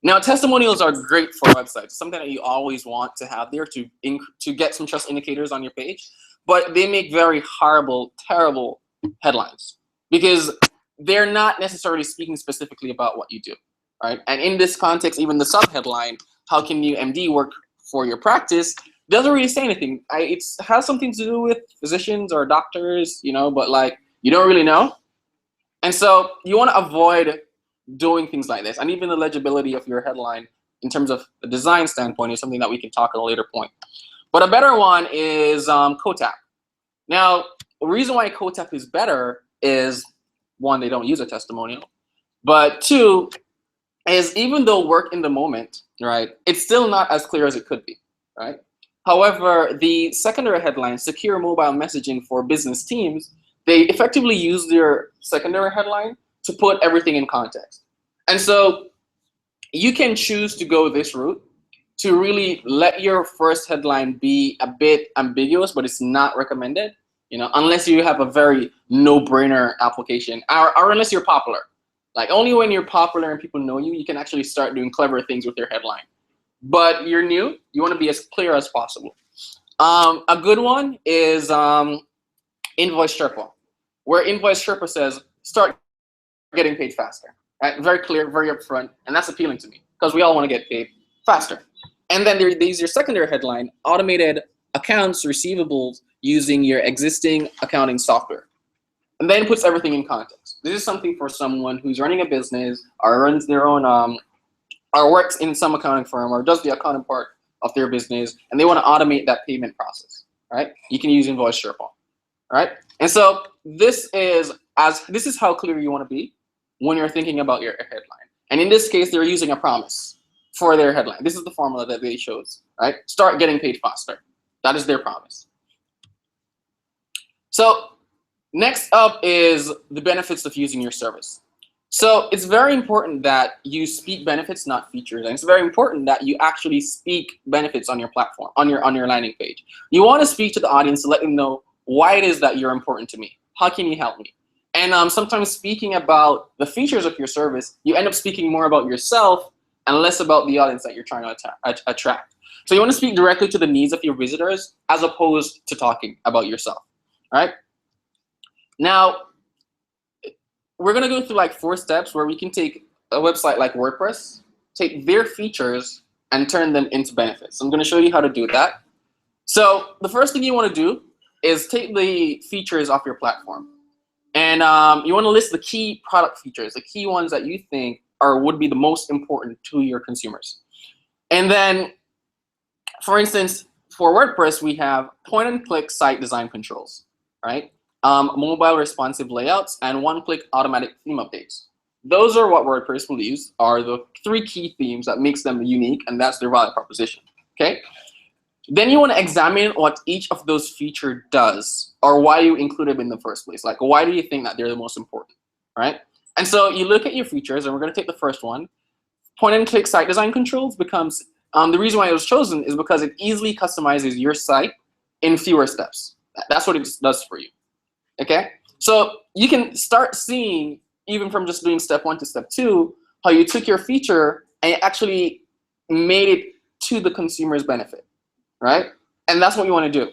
Now, testimonials are great for websites, something that you always want to have there to get some trust indicators on your page, but they make very horrible, terrible headlines because they're not necessarily speaking specifically about what you do, right? And in this context, even the subheadline, how can you MD work for your practice? doesn't really say anything. It has something to do with physicians or doctors, you know, but like you don't really know. And so you want to avoid doing things like this. And even the legibility of your headline in terms of the design standpoint is something that we can talk at a later point. But a better one is COTAP. Now, the reason why COTAP is better is, one, they don't use a testimonial. But two, is even though work in the moment, right, it's still not as clear as it could be, right? However, the secondary headline, secure mobile messaging for business teams, they effectively use their secondary headline to put everything in context. And so you can choose to go this route to really let your first headline be a bit ambiguous, but it's not recommended, you know, unless you have a very no-brainer application or unless you're popular. Like only when you're popular and people know you, you can actually start doing clever things with your headline. But you're new, you want to be as clear as possible. A good one is Invoice Sherpa, where Invoice Sherpa says, start getting paid faster. Right? Very clear, very upfront, and that's appealing to me because we all want to get paid faster. And then there's your secondary headline, automated accounts receivables using your existing accounting software. And then puts everything in context. This is something for someone who's running a business or runs their own, or works in some accounting firm or does the accounting part of their business, and they want to automate that payment process, right? You can use Invoice Sherpa, right? And so this is how clear you want to be when you're thinking about your headline. And in this case, they're using a promise for their headline. This is the formula that they chose, right? Start getting paid faster. That is their promise. So next up is the benefits of using your service. So it's very important that you speak benefits, not features. And it's very important that you actually speak benefits on your platform, on your landing page. You want to speak to the audience to let them know why it is that you're important to me. How can you help me? And sometimes speaking about the features of your service, you end up speaking more about yourself and less about the audience that you're trying to attract. So you want to speak directly to the needs of your visitors as opposed to talking about yourself, right? Now, we're going to go through like 4 steps where we can take a website like WordPress, take their features and turn them into benefits. I'm going to show you how to do that. So the first thing you want to do is take the features off your platform. And you want to list the key product features, the key ones that you think would be the most important to your consumers. And then, for instance, for WordPress, we have point-and-click site design controls, right? Mobile responsive layouts, and one-click automatic theme updates. Those are what WordPress will use, are the 3 key themes that makes them unique, and that's their value proposition, okay? Then you want to examine what each of those features does, or why you include them in the first place. Like, why do you think that they're the most important, right? And so you look at your features, and we're going to take the first one. Point-and-click site design controls becomes, the reason why it was chosen is because it easily customizes your site in fewer steps. That's what it does for you. Okay, so you can start seeing, even from just doing step 1 to step 2, how you took your feature and actually made it to the consumer's benefit, right? And that's what you want to do.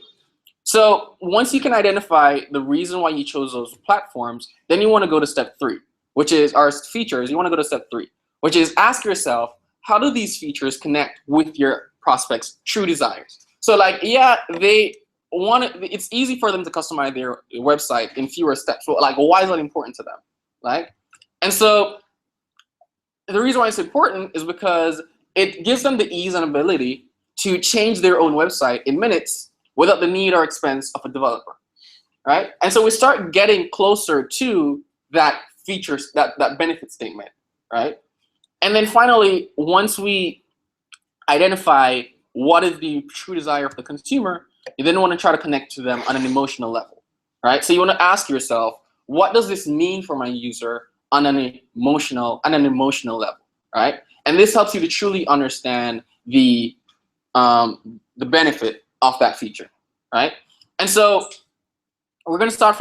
So once you can identify the reason why you chose those platforms, then you want to go to step 3, which is our features. You want to go to step 3, which is ask yourself, how do these features connect with your prospects' true desires? So like, yeah, it's easy for them to customize their website in fewer steps. So like, why is that important to them, right? And so the reason why it's important is because it gives them the ease and ability to change their own website in minutes without the need or expense of a developer, right? And so we start getting closer to that features, that benefit statement, right? And then finally, once we identify what is the true desire of the consumer, you then want to try to connect to them on an emotional level, right? So you want to ask yourself, what does this mean for my user on an emotional level, right? And this helps you to truly understand the benefit of that feature, right? And so we're going to start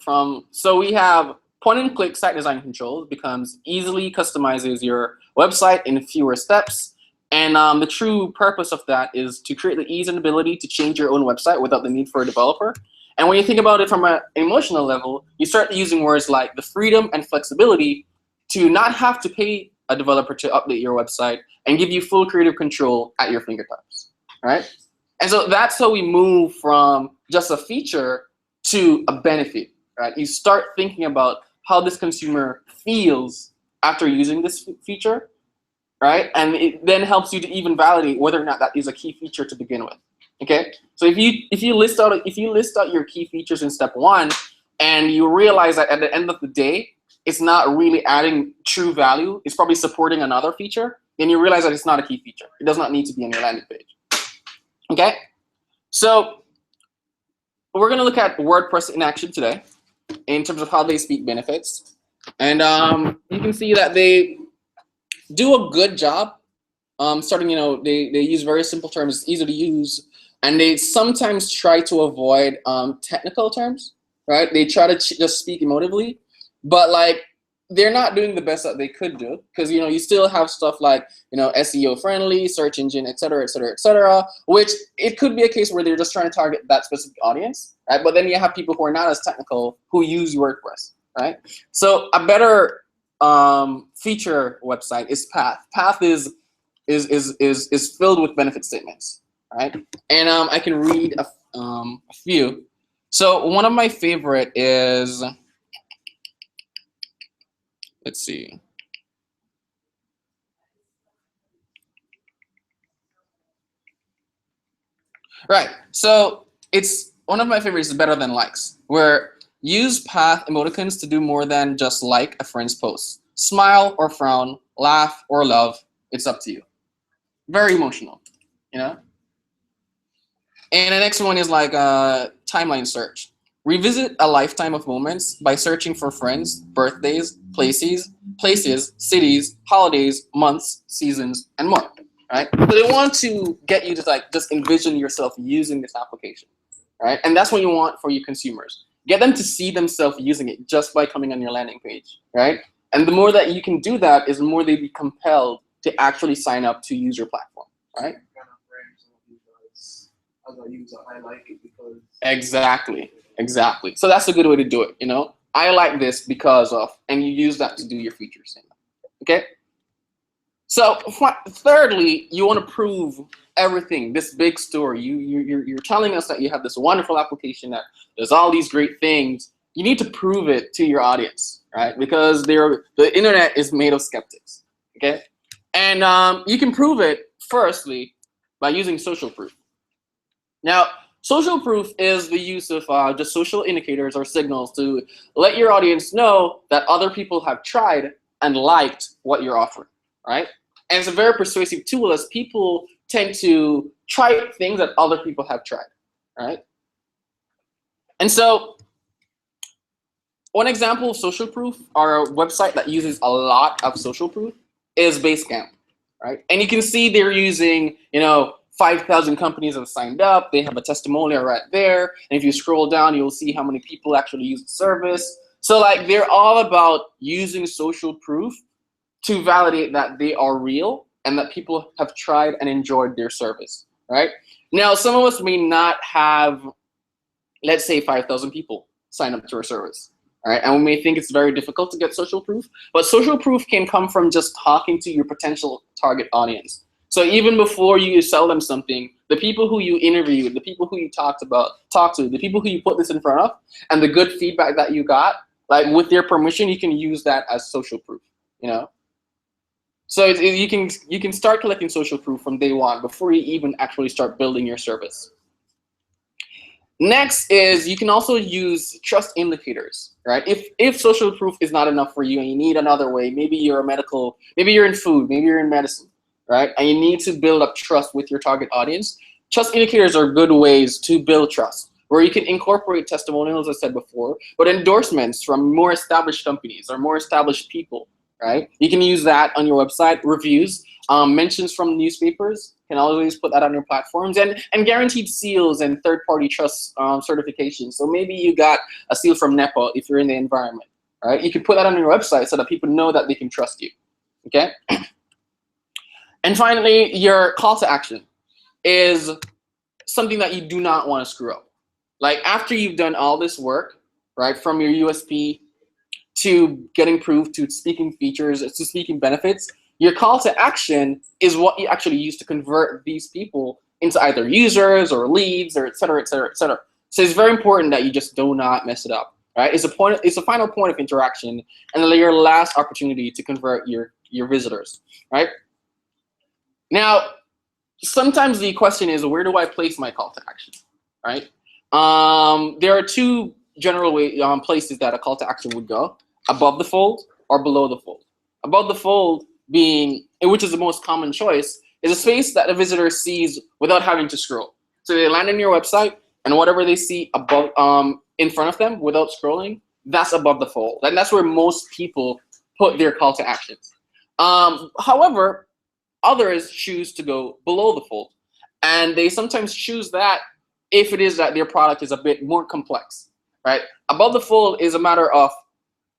from so we have point-and-click site design controls becomes easily customizes your website in fewer steps. And the true purpose of that is to create the ease and ability to change your own website without the need for a developer. And when you think about it from an emotional level, you start using words like the freedom and flexibility to not have to pay a developer to update your website and give you full creative control at your fingertips, right? And so that's how we move from just a feature to a benefit, right? You start thinking about how this consumer feels after using this feature, right? And it then helps you to even validate whether or not that is a key feature to begin with. Okay, so if you list out your key features in step 1, and you realize that at the end of the day, it's not really adding true value, it's probably supporting another feature, then you realize that it's not a key feature. It does not need to be on your landing page. Okay, so we're gonna look at WordPress in action today in terms of how they speak benefits, and you can see that they do a good job. Starting, they use very simple terms, it's easy to use, and they sometimes try to avoid technical terms, right? They try to just speak emotively, but like they're not doing the best that they could do, because you still have stuff like SEO friendly, search engine, et cetera, which it could be a case where they're just trying to target that specific audience, right? But then you have people who are not as technical who use WordPress, right? So a better feature website is Path. Path is filled with benefit statements, right? And I can read a few. So one of my favorite is, let's see. Right, so it's one of my favorites is better than likes, where use Path emoticons to do more than just like a friend's post. Smile or frown, laugh or love, it's up to you. Very emotional, And the next one is like a timeline search. Revisit a lifetime of moments by searching for friends, birthdays, places, cities, holidays, months, seasons, and more, right? So they want to get you to just envision yourself using this application, right? And that's what you want for your consumers. Get them to see themselves using it just by coming on your landing page, right? And the more that you can do that is the more they be compelled to actually sign up to use your platform, right? As a user, I like it because Exactly. So that's a good way to do it. I like this because of, and you use that to do your feature statement. Okay. So thirdly, you want to prove everything. This big story. You're telling us that you have this wonderful application that does all these great things. You need to prove it to your audience, right? Because the internet is made of skeptics. Okay. And you can prove it firstly by using social proof. Now, social proof is the use of just social indicators or signals to let your audience know that other people have tried and liked what you're offering, right? And it's a very persuasive tool as people tend to try things that other people have tried, right? And so one example of social proof, or a website that uses a lot of social proof, is Basecamp, right? And you can see they're using, 5,000 companies have signed up. They have a testimonial right there. And if you scroll down, you'll see how many people actually use the service. So they're all about using social proof to validate that they are real and that people have tried and enjoyed their service, right? Now, some of us may not have, let's say, 5,000 people sign up to our service, all right? And we may think it's very difficult to get social proof, but social proof can come from just talking to your potential target audience. So even before you sell them something, the people who you interviewed, the people who you talked to, the people who you put this in front of, and the good feedback that you got, with their permission, you can use that as social proof, So you can start collecting social proof from day one before you even actually start building your service. Next is you can also use trust indicators, right? If social proof is not enough for you and you need another way, maybe you're in food, maybe you're in medicine, right? And you need to build up trust with your target audience. Trust indicators are good ways to build trust, where you can incorporate testimonials, as I said before, but endorsements from more established companies or more established people, right? You can use that on your website. Reviews, mentions from newspapers, can always put that on your platforms, and guaranteed seals and third-party trust certifications. So maybe you got a seal from NEPA if you're in the environment, right? You can put that on your website so that people know that they can trust you, okay? And finally, your call to action is something that you do not want to screw up. After you've done all this work, right, from your USP to getting proof to speaking features to speaking benefits, your call to action is what you actually use to convert these people into either users or leads or et cetera, et cetera, et cetera. So it's very important that you just do not mess it up, right? It's a final point of interaction and your last opportunity to convert your visitors, right? Now, sometimes the question is, where do I place my call to action, right? There are two general places that a call to action would go: above the fold or below the fold. Above the fold being, which is the most common choice, is a space that a visitor sees without having to scroll. So they land on your website, and whatever they see above, in front of them without scrolling, that's above the fold. And that's where most people put their call to actions. However, others choose to go below the fold. And they sometimes choose that if it is that their product is a bit more complex, right? Above the fold is a matter of,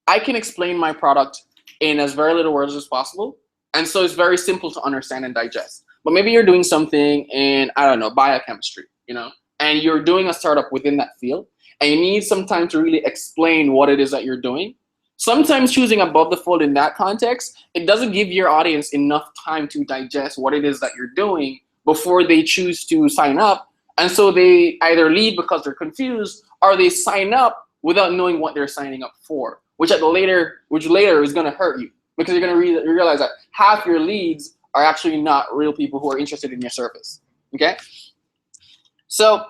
I can explain my product in as very little words as possible. And so it's very simple to understand and digest. But maybe you're doing something in, I don't know, biochemistry, you know, and you're doing a startup within that field, and you need some time to really explain what it is that you're doing. Sometimes choosing above the fold in that context, it doesn't give your audience enough time to digest what it is that you're doing before they choose to sign up. And so they either leave because they're confused, or they sign up without knowing what they're signing up for, which later is going to hurt you, because you're going to realize that half your leads are actually not real people who are interested in your service. Okay? So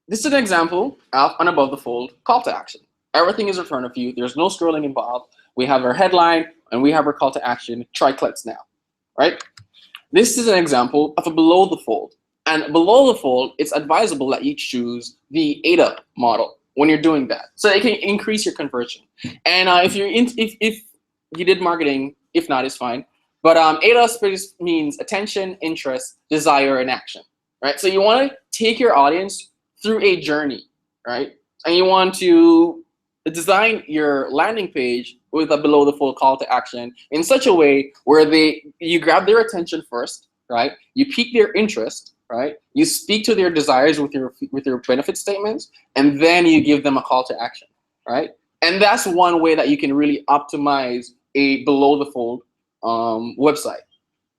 this is an example of an above the fold call to action. Everything is in front of you. There's no scrolling involved. We have our headline and we have our call to action. Try clicks now, right? This is an example of a below the fold. And below the fold, it's advisable that you choose the ADA model when you're doing that, so it can increase your conversion. And if you did marketing, if not, it's fine. But ADA means attention, interest, desire, and action, right? So you want to take your audience through a journey, right? And you want to design your landing page with a below the fold call to action in such a way where you grab their attention first, right? You pique their interest, right? You speak to their desires with your benefit statements, and then you give them a call to action, right? And that's one way that you can really optimize a below the fold website.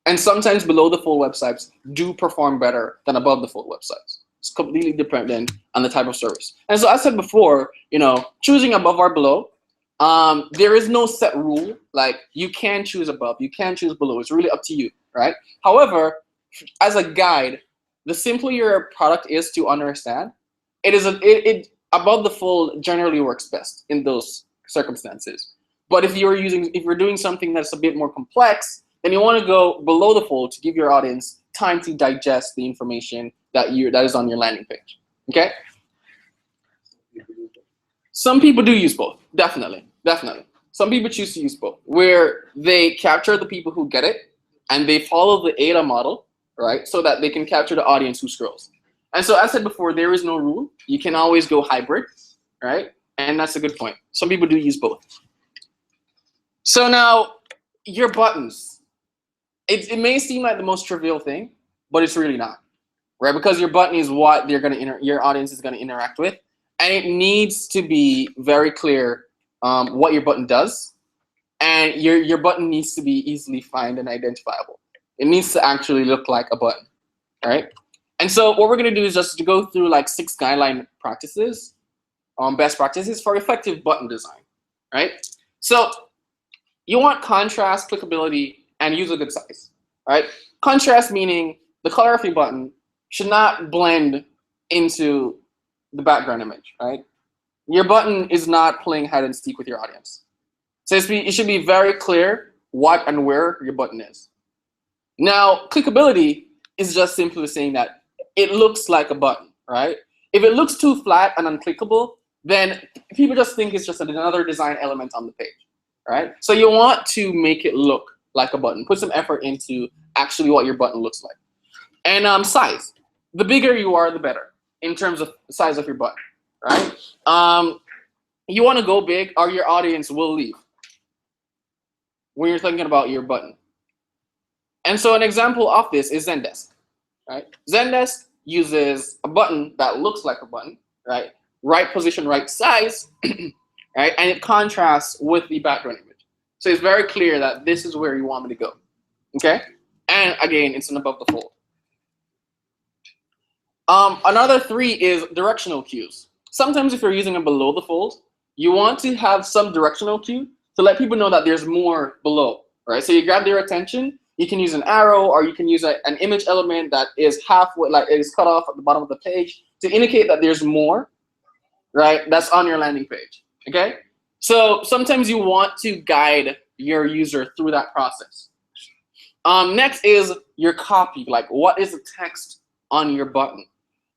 And sometimes below the fold websites do perform better than above the fold websites. It's completely dependent on the type of service. And so I said before, you know, choosing above or below, there is no set rule. Like, you can choose above, you can choose below. It's really up to you, right? However, as a guide, the simpler your product is to understand, it above the fold generally works best in those circumstances. But if you're doing something that's a bit more complex, then you want to go below the fold to give your audience time to digest the information that is on your landing page. Okay? Some people do use both, definitely. Some people choose to use both, where they capture the people who get it and they follow the ADA model, right? So that they can capture the audience who scrolls. And so as I said before, there is no rule. You can always go hybrid, right? And that's a good point. Some people do use both. So now, your buttons. It may seem like the most trivial thing, but it's really not, right? Because your button is what your audience is gonna interact with, and it needs to be very clear what your button does, and your button needs to be easily found and identifiable. It needs to actually look like a button, all right? And so what we're gonna do is just to go through like 6 guideline practices, best practices for effective button design, right? So you want contrast, clickability, and use a good size, right? Contrast meaning the color of your button should not blend into the background image, right? Your button is not playing hide and seek with your audience. So it should be very clear what and where your button is. Now, clickability is just simply saying that it looks like a button, right? If it looks too flat and unclickable, then people just think it's just another design element on the page, right? So you want to make it look like a button. Put some effort into actually what your button looks like. And size. The bigger you are, the better in terms of the size of your button, right? You want to go big or your audience will leave when you're thinking about your button. And so an example of this is Zendesk, right? Zendesk uses a button that looks like a button, right? Right position, right size, right? And it contrasts with the background image. So it's very clear that this is where you want me to go, okay? And again, it's an above the fold. Another 3 is directional cues. Sometimes if you're using a below the fold, you want to have some directional cue to let people know that there's more below, right? So you grab their attention, you can use an arrow or you can use an image element that is halfway, like it is cut off at the bottom of the page to indicate that there's more, right? That's on your landing page, okay? So sometimes you want to guide your user through that process. Next is your copy, like what is the text on your button?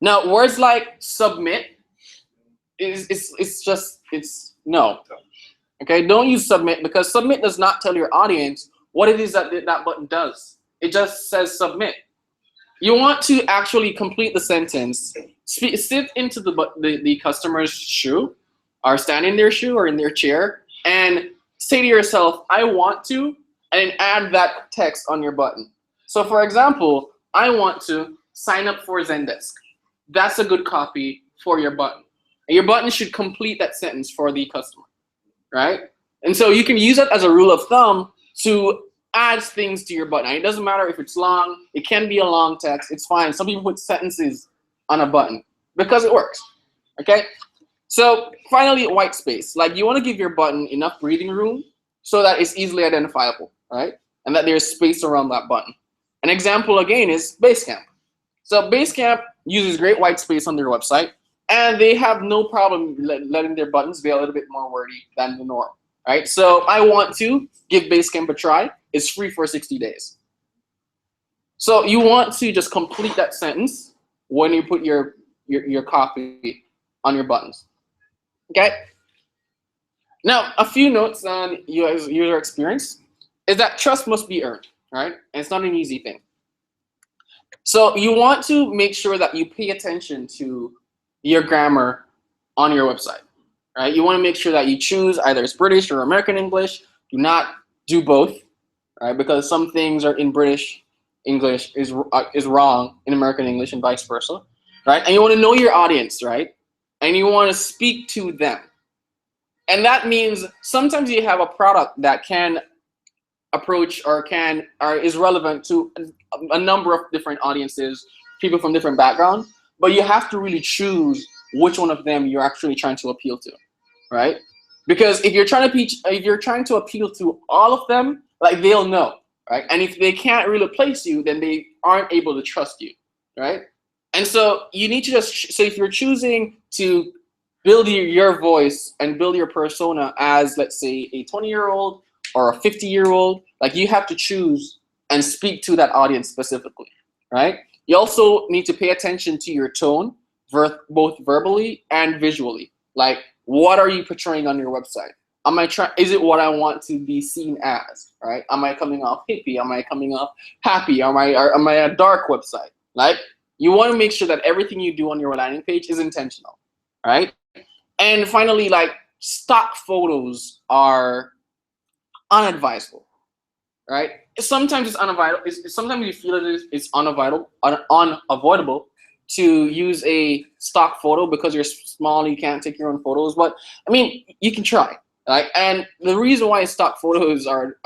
Now, words like submit, it's no. Okay, don't use submit because submit does not tell your audience what it is that that button does. It just says submit. You want to actually complete the sentence, sit into the customer's shoe, or stand in their shoe or in their chair, and say to yourself, I want to, and add that text on your button. So for example, I want to sign up for Zendesk. That's a good copy for your button. And your button should complete that sentence for the customer, right? And so you can use it as a rule of thumb to add things to your button. And it doesn't matter if it's long, it can be a long text, it's fine. Some people put sentences on a button because it works, okay? So finally, white space. Like you want to give your button enough breathing room so that it's easily identifiable, right? And that there's space around that button. An example again is Basecamp. So Basecamp uses great white space on their website, and they have no problem letting their buttons be a little bit more wordy than the norm, right? So I want to give Basecamp a try. It's free for 60 days. So you want to just complete that sentence when you put your copy on your buttons, okay? Now, a few notes on user experience is that trust must be earned, right? And it's not an easy thing. So you want to make sure that you pay attention to your grammar on your website, right? You want to make sure that you choose either it's British or American English. Do not do both, right? Because some things are in British English is wrong in American English and vice versa, right? And you want to know your audience, right? And you want to speak to them. And that means sometimes you have a product that can approach or is relevant to a number of different audiences, people from different backgrounds, but you have to really choose which one of them you're actually trying to appeal to, right? Because if you're trying to appeal to all of them, like they'll know, right? And if they can't really place you, then they aren't able to trust you, right? And so you need to so if you're choosing to build your voice and build your persona as, let's say, a 20-year-old or a 50-year-old, like you have to choose and speak to that audience specifically, right? You also need to pay attention to your tone, both verbally and visually. Like, what are you portraying on your website? Is it what I want to be seen as, right? Am I coming off hippie? Am I coming off happy? Am I a dark website? Like, you want to make sure that everything you do on your landing page is intentional, right? And finally, like, stock photos are unadvisable, right? Sometimes it's unavoidable. Sometimes you feel it's unavoidable to use a stock photo because you're small and you can't take your own photos. But I mean, you can try, right? And the reason why stock photos are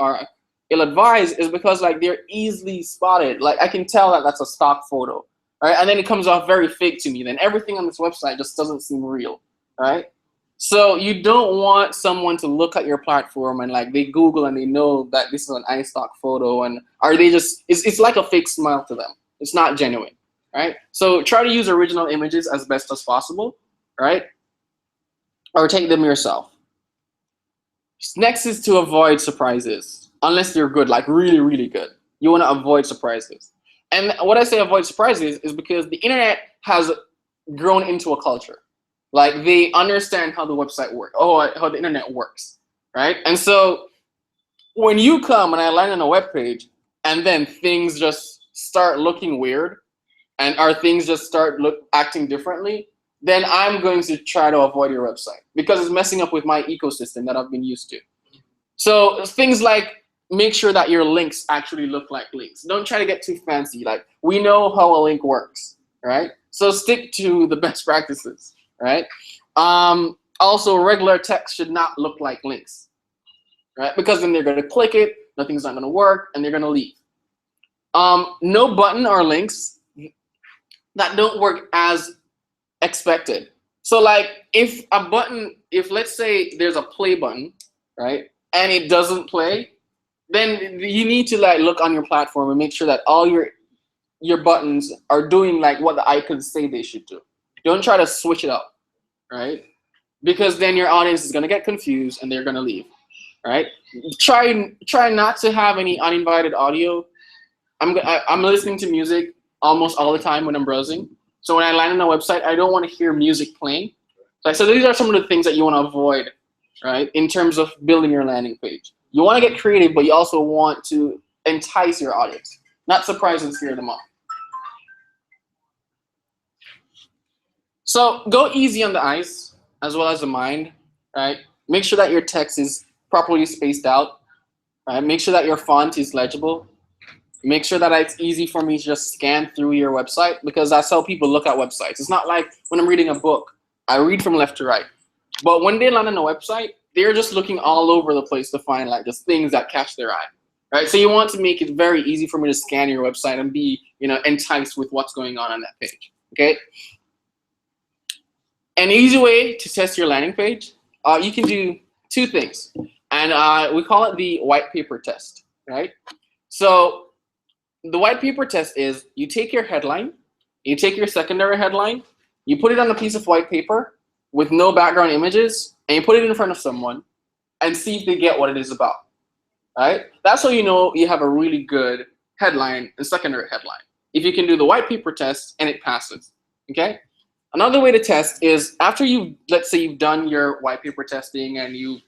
ill-advised is because like they're easily spotted. Like I can tell that that's a stock photo, right? And then it comes off very fake to me. Then everything on this website just doesn't seem real, right? So you don't want someone to look at your platform and like they Google and they know that this is an iStock photo, and are they just, it's like a fake smile to them. It's not genuine, right? So try to use original images as best as possible, right? Or take them yourself. Next is to avoid surprises, unless you're good, like really, really good. You want to avoid surprises. And what I say avoid surprises is because the internet has grown into a culture. Like they understand how the website works, how the internet works, right? And so when you come and I land on a web page and then things just start looking weird or things just start acting differently, then I'm going to try to avoid your website because it's messing up with my ecosystem that I've been used to. So things like make sure that your links actually look like links. Don't try to get too fancy. Like we know how a link works, right? So stick to the best practices. Right? Also, regular text should not look like links, right? Because then they're going to click it, nothing's not going to work, and they're going to leave. No button or links that don't work as expected. So like if let's say there's a play button, right, and it doesn't play, then you need to like look on your platform and make sure that all your buttons are doing like what the icons say they should do. Don't try to switch it up, right? Because then your audience is gonna get confused and they're gonna leave, right? Try not to have any uninvited audio. I'm listening to music almost all the time when I'm browsing. So when I land on a website, I don't want to hear music playing. So these are some of the things that you want to avoid, right? In terms of building your landing page. You want to get creative, but you also want to entice your audience, not surprise and scare them off. So go easy on the eyes as well as the mind, right? Make sure that your text is properly spaced out, right? Make sure that your font is legible. Make sure that it's easy for me to just scan through your website, because that's how people look at websites. It's not like when I'm reading a book, I read from left to right. But when they land on a website, they're just looking all over the place to find like just things that catch their eye, right? So you want to make it very easy for me to scan your website and be, enticed with what's going on that page, okay? An easy way to test your landing page, you can do two things. And we call it the white paper test, right? So the white paper test is you take your headline, you take your secondary headline, you put it on a piece of white paper with no background images, and you put it in front of someone and see if they get what it is about, right? That's how you know you have a really good headline and secondary headline. If you can do the white paper test and it passes, okay? Another way to test is after let's say you've done your white paper testing and you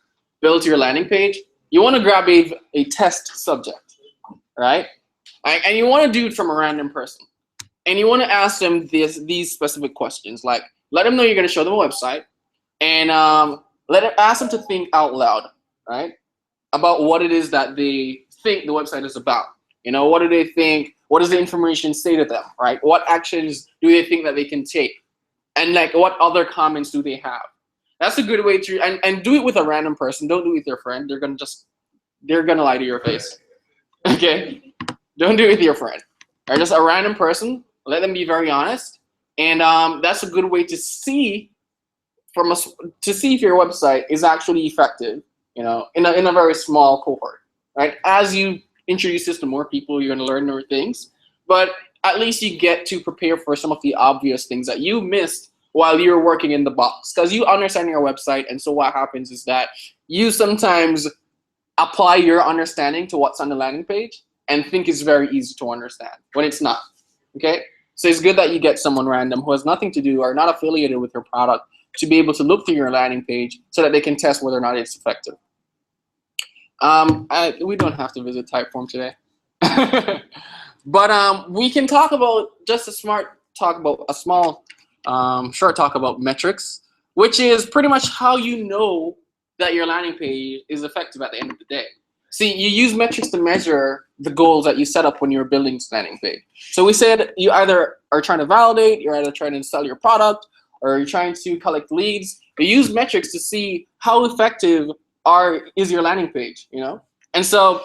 built your landing page, you want to grab a test subject, right? And you want to do it from a random person. And you want to ask them these specific questions, like let them know you're going to show them a website, and ask them to think out loud, right, about what it is that they think the website is about. What do they think? What does the information say to them, right? What actions do they think that they can take? And like what other comments do they have? That's a good way to, and do it with a random person. Don't do it with your friend. They're gonna lie to your face, okay? Don't do it with your friend, or just a random person. Let them be very honest, and that's a good way to see if your website is actually effective. In a very small cohort, right? As you introduce this to more people, you're going to learn more things, but at least you get to prepare for some of the obvious things that you missed while you're working in the box, because you understand your website, and so what happens is that you sometimes apply your understanding to what's on the landing page and think it's very easy to understand when it's not, okay? So it's good that you get someone random who has nothing to do or not affiliated with your product to be able to look through your landing page so that they can test whether or not it's effective. We don't have to visit Typeform today. But we can talk about a small short talk about metrics, which is pretty much how you know that your landing page is effective at the end of the day. See, you use metrics to measure the goals that you set up when you're building this landing page. So we said you either are trying to validate, you're either trying to sell your product, or you're trying to collect leads. You use metrics to see how effective is your landing page, And so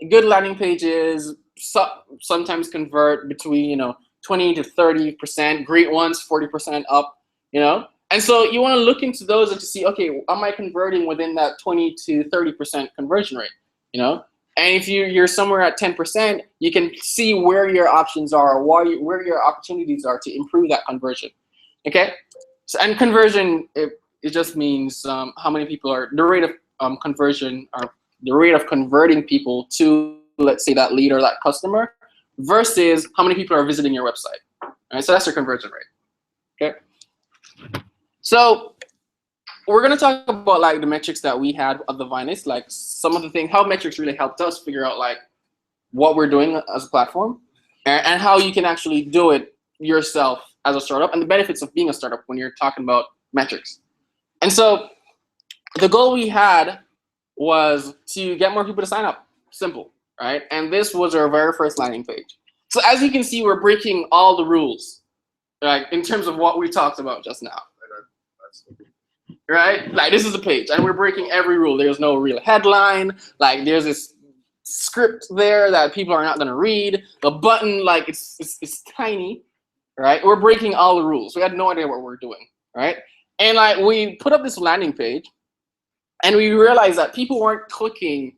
good landing pages sometimes convert between 20 to 30%, great ones 40% up, And so you want to look into those and to see, okay, am I converting within that 20 to 30% conversion rate, And if you're somewhere at 10%, you can see where your options are, where your opportunities are to improve that conversion, okay? So, and conversion, it just means how many people are, the rate of conversion, or the rate of converting people to, let's say, that lead or that customer, versus how many people are visiting your website. All right, so that's your conversion rate, okay? So we're gonna talk about like the metrics that we had at the Vinus, like some of the things, how metrics really helped us figure out like what we're doing as a platform, and how you can actually do it yourself as a startup, and the benefits of being a startup when you're talking about metrics. And so the goal we had was to get more people to sign up. Simple, right? And this was our very first landing page. So as you can see, we're breaking all the rules, right, in terms of what we talked about just now. Right? Like this is the page, and we're breaking every rule. There's no real headline. Like there's this script there that people are not gonna read. The button, like it's tiny. right? We're breaking all the rules. We had no idea what we were doing, right? And like we put up this landing page, and we realized that people weren't clicking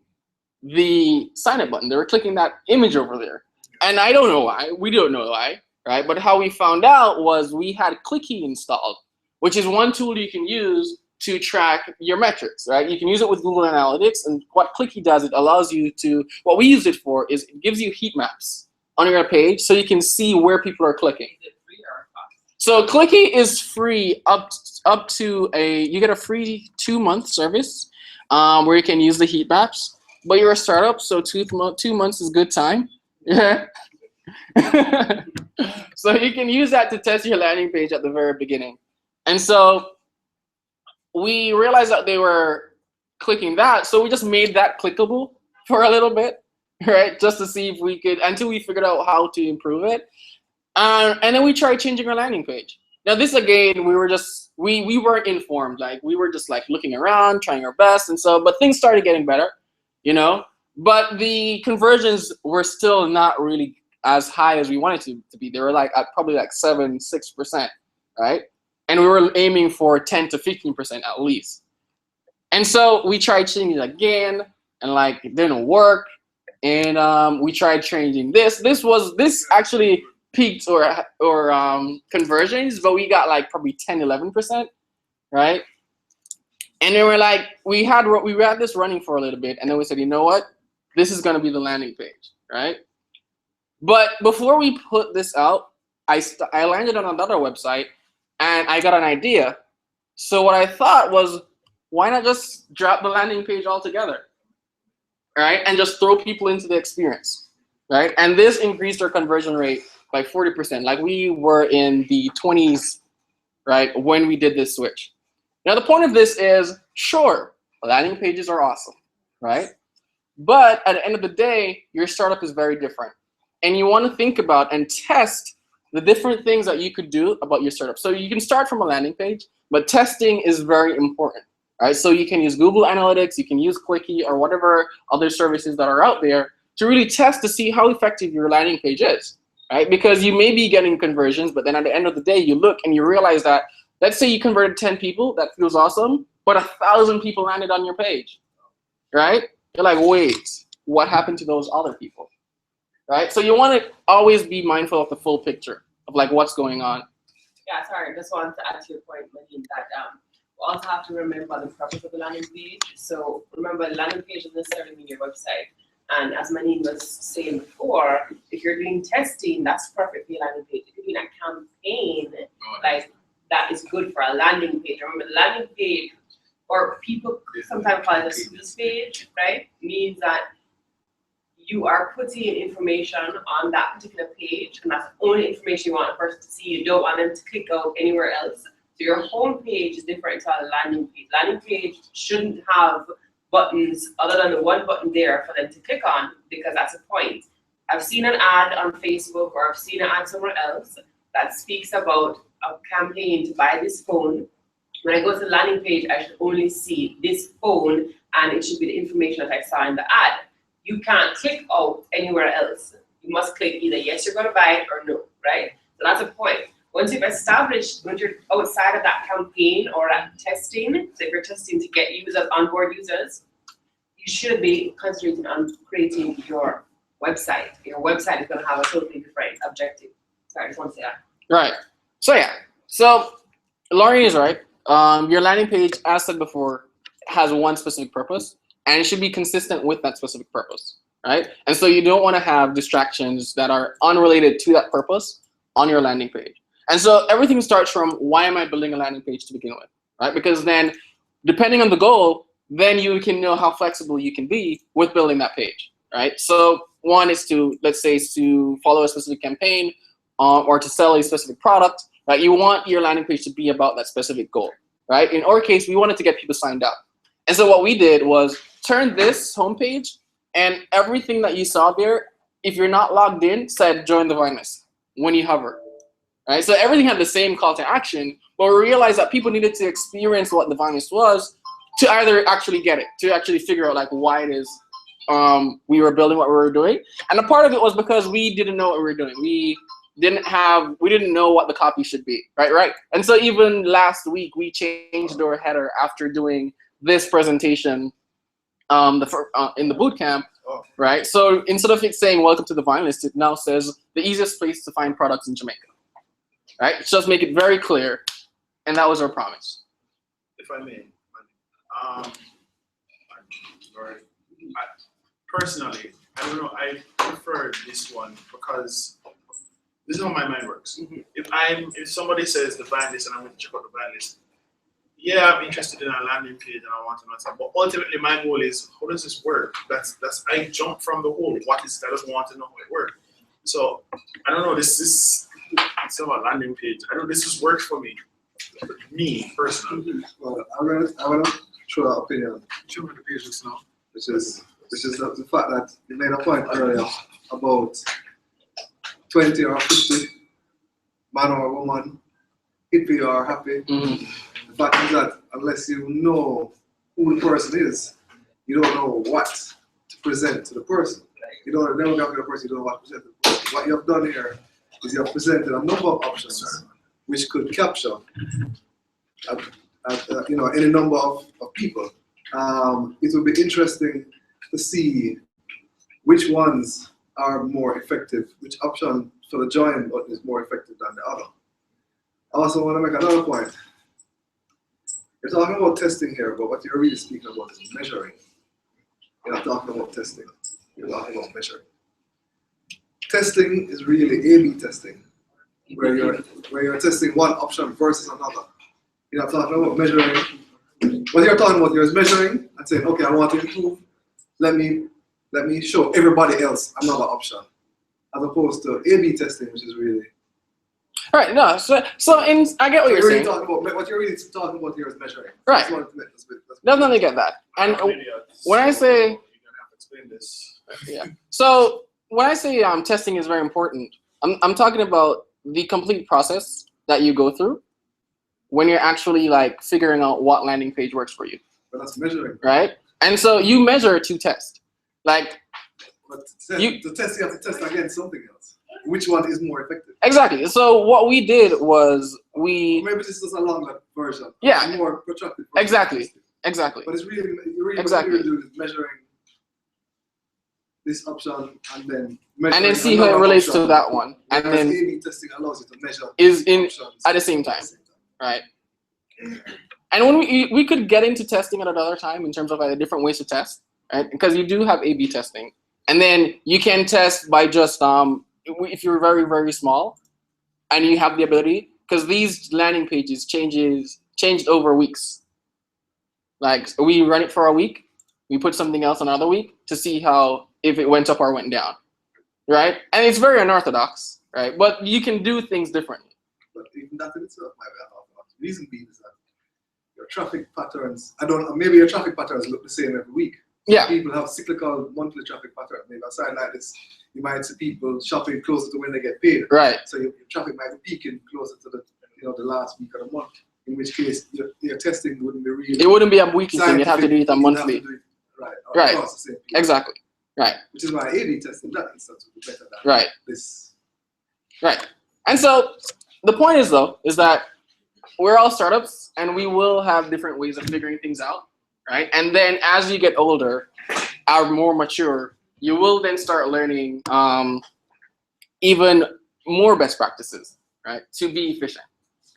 the sign up button. They were clicking that image over there. And I don't know why. We don't know why, right? But how we found out was we had Clicky installed, which is one tool you can use to track your metrics, right? You can use it with Google Analytics. And what Clicky does, it allows you to, what we used it for is it gives you heat maps on your page so you can see where people are clicking. So Clicky is free up to you get a free 2-month service where you can use the heat maps. But you're a startup, so 2 months is good time. Yeah. So you can use that to test your landing page at the very beginning. And so we realized that they were clicking that, so we just made that clickable for a little bit, right? Just to see if we could, until we figured out how to improve it. And then we tried changing our landing page. Now this again, we weren't informed. Like we were just like looking around, trying our best, and so, but things started getting better, you know. But the conversions were still not really as high as we wanted to be. They were like at probably like 6%, right? And we were aiming for 10 to 15% at least. And so we tried changing it again, and like it didn't work. And we tried changing this. This actually peaked or conversions, but we got like probably 10, 11%, right? And then we're like, we had this running for a little bit, and then we said, you know what? This is gonna be the landing page, right? But before we put this out, I landed on another website, and I got an idea. So what I thought was, why not just drop the landing page altogether, right? And just throw people into the experience, right? And this increased our conversion rate by 40%. Like we were in the 20s, right, when we did this switch. Now the point of this is, sure, landing pages are awesome, right? But at the end of the day, your startup is very different. And you want to think about and test the different things that you could do about your startup. So you can start from a landing page, but testing is very important, right? So you can use Google Analytics, you can use Clicky or whatever other services that are out there to really test to see how effective your landing page is, right? Because you may be getting conversions, but then at the end of the day, you look and you realize that, let's say you converted 10 people, that feels awesome, but 1,000 people landed on your page, right? You're like, wait, what happened to those other people, right? So you want to always be mindful of the full picture of like what's going on. Yeah, sorry, just wanted to add to your point, Madine, that we also have to remember the purpose of the landing page. So remember, landing page doesn't necessarily mean your website. And as Madine was saying before, if you're doing testing, that's perfect for your landing page. If you're doing a campaign, like that is good for a landing page. Remember, the landing page, or people sometimes call it a SUJ page, right? Means that you are putting information on that particular page, and that's the only information you want a person to see. You don't want them to click out anywhere else. So your home page is different to a landing page. Landing page shouldn't have buttons other than the one button there for them to click on, because that's the point. I've seen an ad on Facebook, or I've seen an ad somewhere else that speaks about a campaign to buy this phone. When I go to the landing page, I should only see this phone, and it should be the information that I saw in the ad. You can't click out anywhere else. You must click either yes, you're gonna buy it, or no, right? So that's the point. Once you've established, once you're outside of that campaign or that testing, so if you're testing to get users, onboard users, you should be concentrating on creating your website. Your website is gonna have a totally different objective. Sorry, I just want to say that. Right. So yeah. So Lauren is right. Your landing page, as said before, has one specific purpose, and it should be consistent with that specific purpose, right? And so you don't want to have distractions that are unrelated to that purpose on your landing page. And so everything starts from, why am I building a landing page to begin with, right? Because then, depending on the goal, then you can know how flexible you can be with building that page, right? So one is to, let's say, to follow a specific campaign or to sell a specific product, right? You want your landing page to be about that specific goal, right? In our case, we wanted to get people signed up. And so what we did was turn this homepage, and everything that you saw there, if you're not logged in, said join the Vinus when you hover, right? So everything had the same call to action, but we realized that people needed to experience what the Vinus was to either actually get it, to actually figure out like why it is we were building what we were doing. And a part of it was because we didn't know what we were doing. We we didn't know what the copy should be, right? And so even last week we changed our header after doing this presentation in the boot camp, right? So instead of it saying welcome to the Vine List, it now says the easiest place to find products in Jamaica, right? Just make it very clear, and that was our promise. If I may, personally, I don't know, I prefer this one because this is how my mind works. If somebody says the Vine List and I'm going to check out the Vine List, yeah, I'm interested in a landing page and I want to know something. But ultimately, my goal is how does this work? That's I jump from the hole. What is it? I just want to know how it works. So I don't know. This it's about landing page. I don't. This just works for me personally. Well, I want to throw an opinion. Show me the page just now. Which is the fact that you made a point earlier about 20 or 50 man or woman, hippie or happy. The fact is that unless you know who the person is, you don't know what to present to the person. You don't never go to the person, you don't know what to present to the person. What you have done here is you have presented a number of options which could capture any number of people. It will be interesting to see which ones are more effective, which option for the join button is more effective than the other. I also want to make another point. You're talking about testing here, but what you're really speaking about is measuring. You're not talking about testing, you're talking about measuring. Testing is really A/B testing, where you're testing one option versus another. You're not talking about measuring. What you're talking about here is measuring and saying, okay, I want to improve. Let me show everybody else another option, as opposed to A/B testing, which is really. All right. No. I get what you're saying. What you're really talking about here is measuring. Right. Definitely get that. And when I say, you're gonna have to explain this. Yeah. So when I say testing is very important, I'm talking about the complete process that you go through when you're actually like figuring out what landing page works for you. But that's measuring. Right? And so you measure to test. Like to test, you have to test against something else. Which one is more effective? Exactly. So what we did was we. Maybe this is a longer version. Yeah. A more protracted version. Exactly. But it's really, you're exactly. really doing is measuring this option and then measuring. And then see how it relates to that one. And Whereas then A/B testing allows you to measure at the same time. Right. And when we could get into testing at another time in terms of like, different ways to test, right? Because you do have A/B testing, and then you can test by just if you're very, very small, and you have the ability, because these landing pages changed over weeks. Like we run it for a week, we put something else another week to see if it went up or went down, right? And it's very unorthodox, right? But you can do things differently. But even that in itself might be unorthodox. The reason being is that your traffic patterns, maybe your traffic patterns look the same every week. Yeah. People have cyclical monthly traffic patterns. Maybe aside like this, you might see people shopping closer to when they get paid. Right. So your traffic might be peaking closer to the last week of the month. In which case your testing wouldn't be really. It wouldn't be a weekly thing. You'd have to do it a monthly. Right. Right. Exactly. Right. Which is why A/B testing that instance would be better than right. this. Right. And so the point is that we're all startups and we will have different ways of figuring things out. Right. And then as you get older, are more mature, you will then start learning even more best practices, right? To be efficient.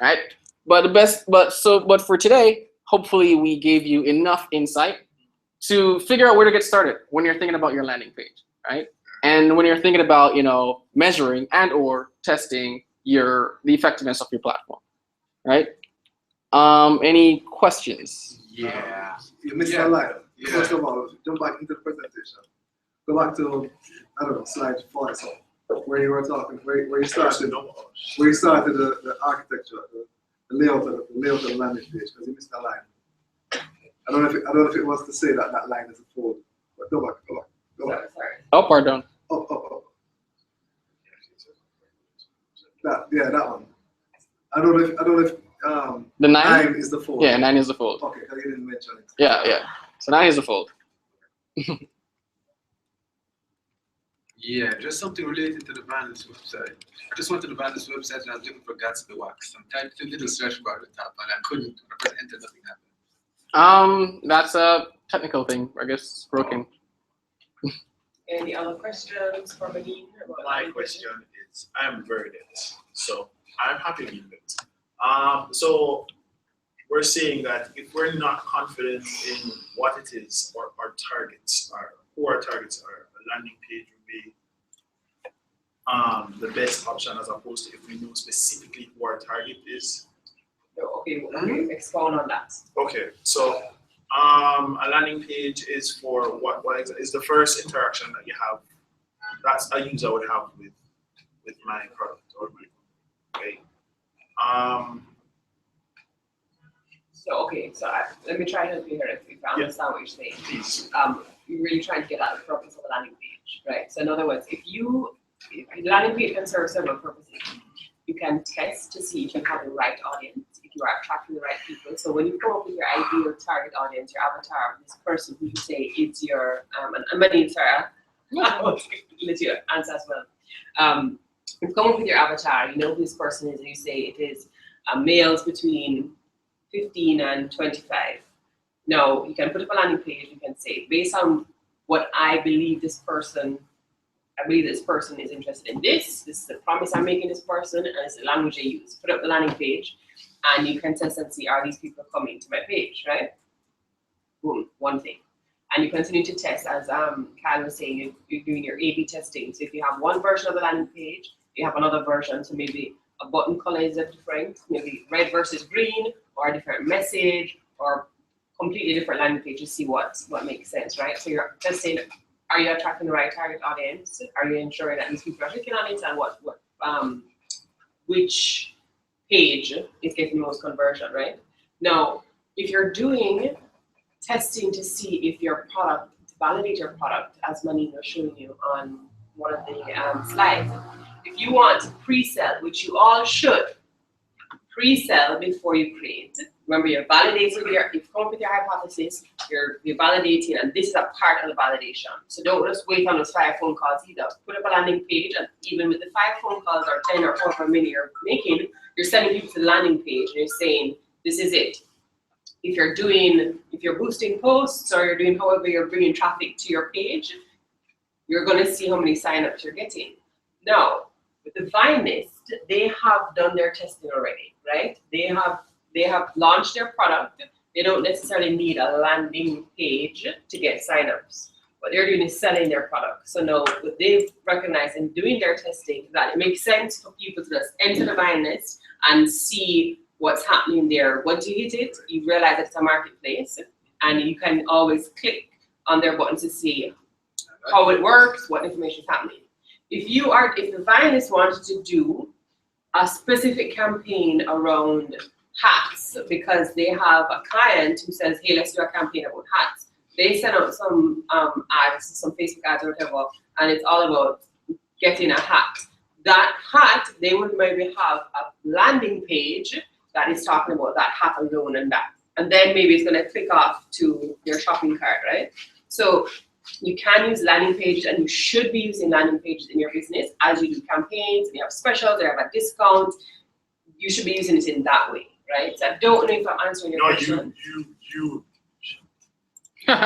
Right. But for today, hopefully we gave you enough insight to figure out where to get started when you're thinking about your landing page, right? And when you're thinking about, measuring and or testing the effectiveness of your platform, right? Any questions? Yeah. You missed a line. First of all, jump back into the presentation. Go back to, slide 40, where you were talking, where you started the architecture, the layout of the landing page, because you missed a line. I don't know if it was to say that line is a fold, but go back. Sorry. Oh, pardon. Up. That one. I don't know if the 9 is the fold. Yeah, 9 is the fold. Okay, because you didn't mention it. Yeah. So 9 is the fold. Yeah, just something related to the Vandas website. I just went to the Vandas website and I was looking for Gatsby Wax. I typed a little search bar at the top and I couldn't. When I pressed enter, nothing happened. That's a technical thing, I guess. It's broken. Any other questions for me? My question is, I'm very dense, so I'm happy with it. So we're saying that if we're not confident in what it is or our targets are, who our targets are, a landing page would be the best option as opposed to if we know specifically who our target is. Okay, expound on that. Okay, so a landing page is for what is the first interaction that you have, that's a user would have with my product or my company, okay? So let me try to help you here if I understand what you're saying. Please. You're really trying to get at the purpose of a landing page, right? So in other words, if the landing page can serve several purposes. You can test to see if you have the right audience, if you are attracting the right people. So when you come up with your ideal target audience, your avatar, this person who you say is your, and my name is Sarah, I'll let you answer as well. You come up with your avatar, you know who this person is, and you say it is males between 15 and 25. Now, you can put up a landing page, you can say, based on what I believe this person is interested in this is the promise I'm making this person, and it's the language I use. Put up the landing page, and you can test and see, are these people coming to my page, right? Boom, one thing. And you continue to test, as Kyle was saying, you're doing your A/B testing. So if you have one version of the landing page, you have another version, so maybe a button color is different, maybe red versus green, or a different message, or completely different landing page to see what makes sense, right? So you're testing, are you attracting the right target audience? Are you ensuring that these people are clicking on it, and which page is getting the most conversion, right? Now, if you're doing testing to see if your product, to validate your product, as Manny was showing you on one of the slides, if you want to pre-sell, which you all should, pre-sell before you create. Remember, you're validating you've come up with your hypothesis, you're validating, and this is a part of the validation. So don't just wait on those 5 phone calls either. Put up a landing page, and even with the 5 phone calls or 10 or however many you're making, you're sending people to the landing page and you're saying, this is it. If you're boosting posts or you're doing however you're bringing traffic to your page, you're going to see how many signups you're getting. Now, with the Vinist, they have done their testing already, right? They have launched their product. They don't necessarily need a landing page to get signups. What they're doing is selling their product. So now, what they've recognized in doing their testing, that it makes sense for people to just enter the Vinist and see what's happening there. Once you hit it, you realize it's a marketplace, and you can always click on their buttons to see how it works, what information is happening. If the Vinist wanted to do a specific campaign around hats, because they have a client who says, hey, let's do a campaign about hats. They send out some ads, some Facebook ads or whatever, and it's all about getting a hat. That hat, they would maybe have a landing page that is talking about that hat alone and that. And then maybe it's gonna click off to your shopping cart, right? So you can use landing pages, and you should be using landing pages in your business as you do campaigns, and you have specials, or you have a discount. You should be using it in that way, right? So I don't know if I'm answering your question. You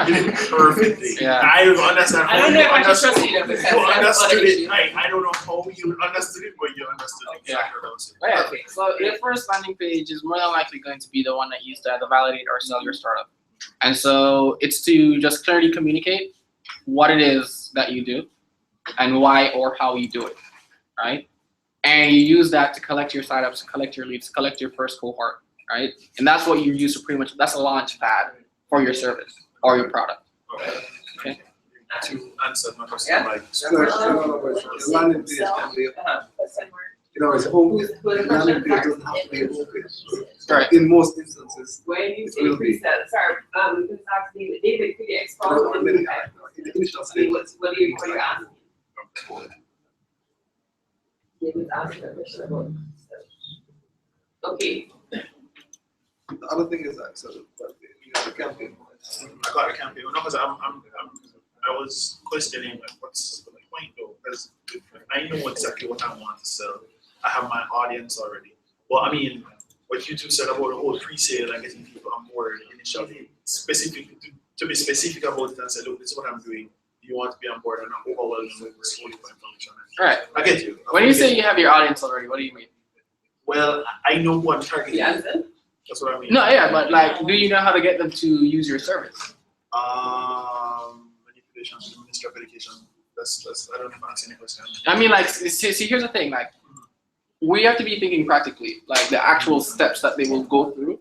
did it perfectly. Yeah. I don't understand I how don't know you if I should understood trust it. you because You that's understood another it. issue. I don't know how you understood it, but you understood Okay. exactly what I was saying. Right, okay. So your first landing page is more than likely going to be the one that you use to either validate or sell your startup. And so it's to just clearly communicate what it is that you do and why or how you do it, right? And you use that to collect your signups, collect your leads, collect your first cohort, right? And that's what you use to pretty much, that's a launch pad for your service or your product. Okay. To answer my question, Yeah. like, The landing page can be, it's home page. The landing page doesn't have to be a home page. Right. In most instances, When you it say will be. pre-sell, sorry, we can ask David, could you expound on In that? the initial I mean, stages. what are you asking? David's asking a question about. Okay, The other thing is that, so the campaign. I got a campaign. No, because I was questioning like, what's the point though? because I know exactly what I want to sell. I have my audience already. Well, I mean, what you two said about the whole pre-sale and getting people on board initially, specific to be specific about it and say, look, this is what I'm doing. You want to be on board and not overwhelmed with this whole information. Right. I get you. When you say you have your audience already, what do you mean? Well, I know who I'm targeting. Yeah. That's what I mean. No, yeah, but like, do you know how to get them to use your service? Manipulation, Minister of Education. That's I don't know if I'm answering the question. I mean, like, see, here's the thing, like, we have to be thinking practically, like the actual steps that they will go through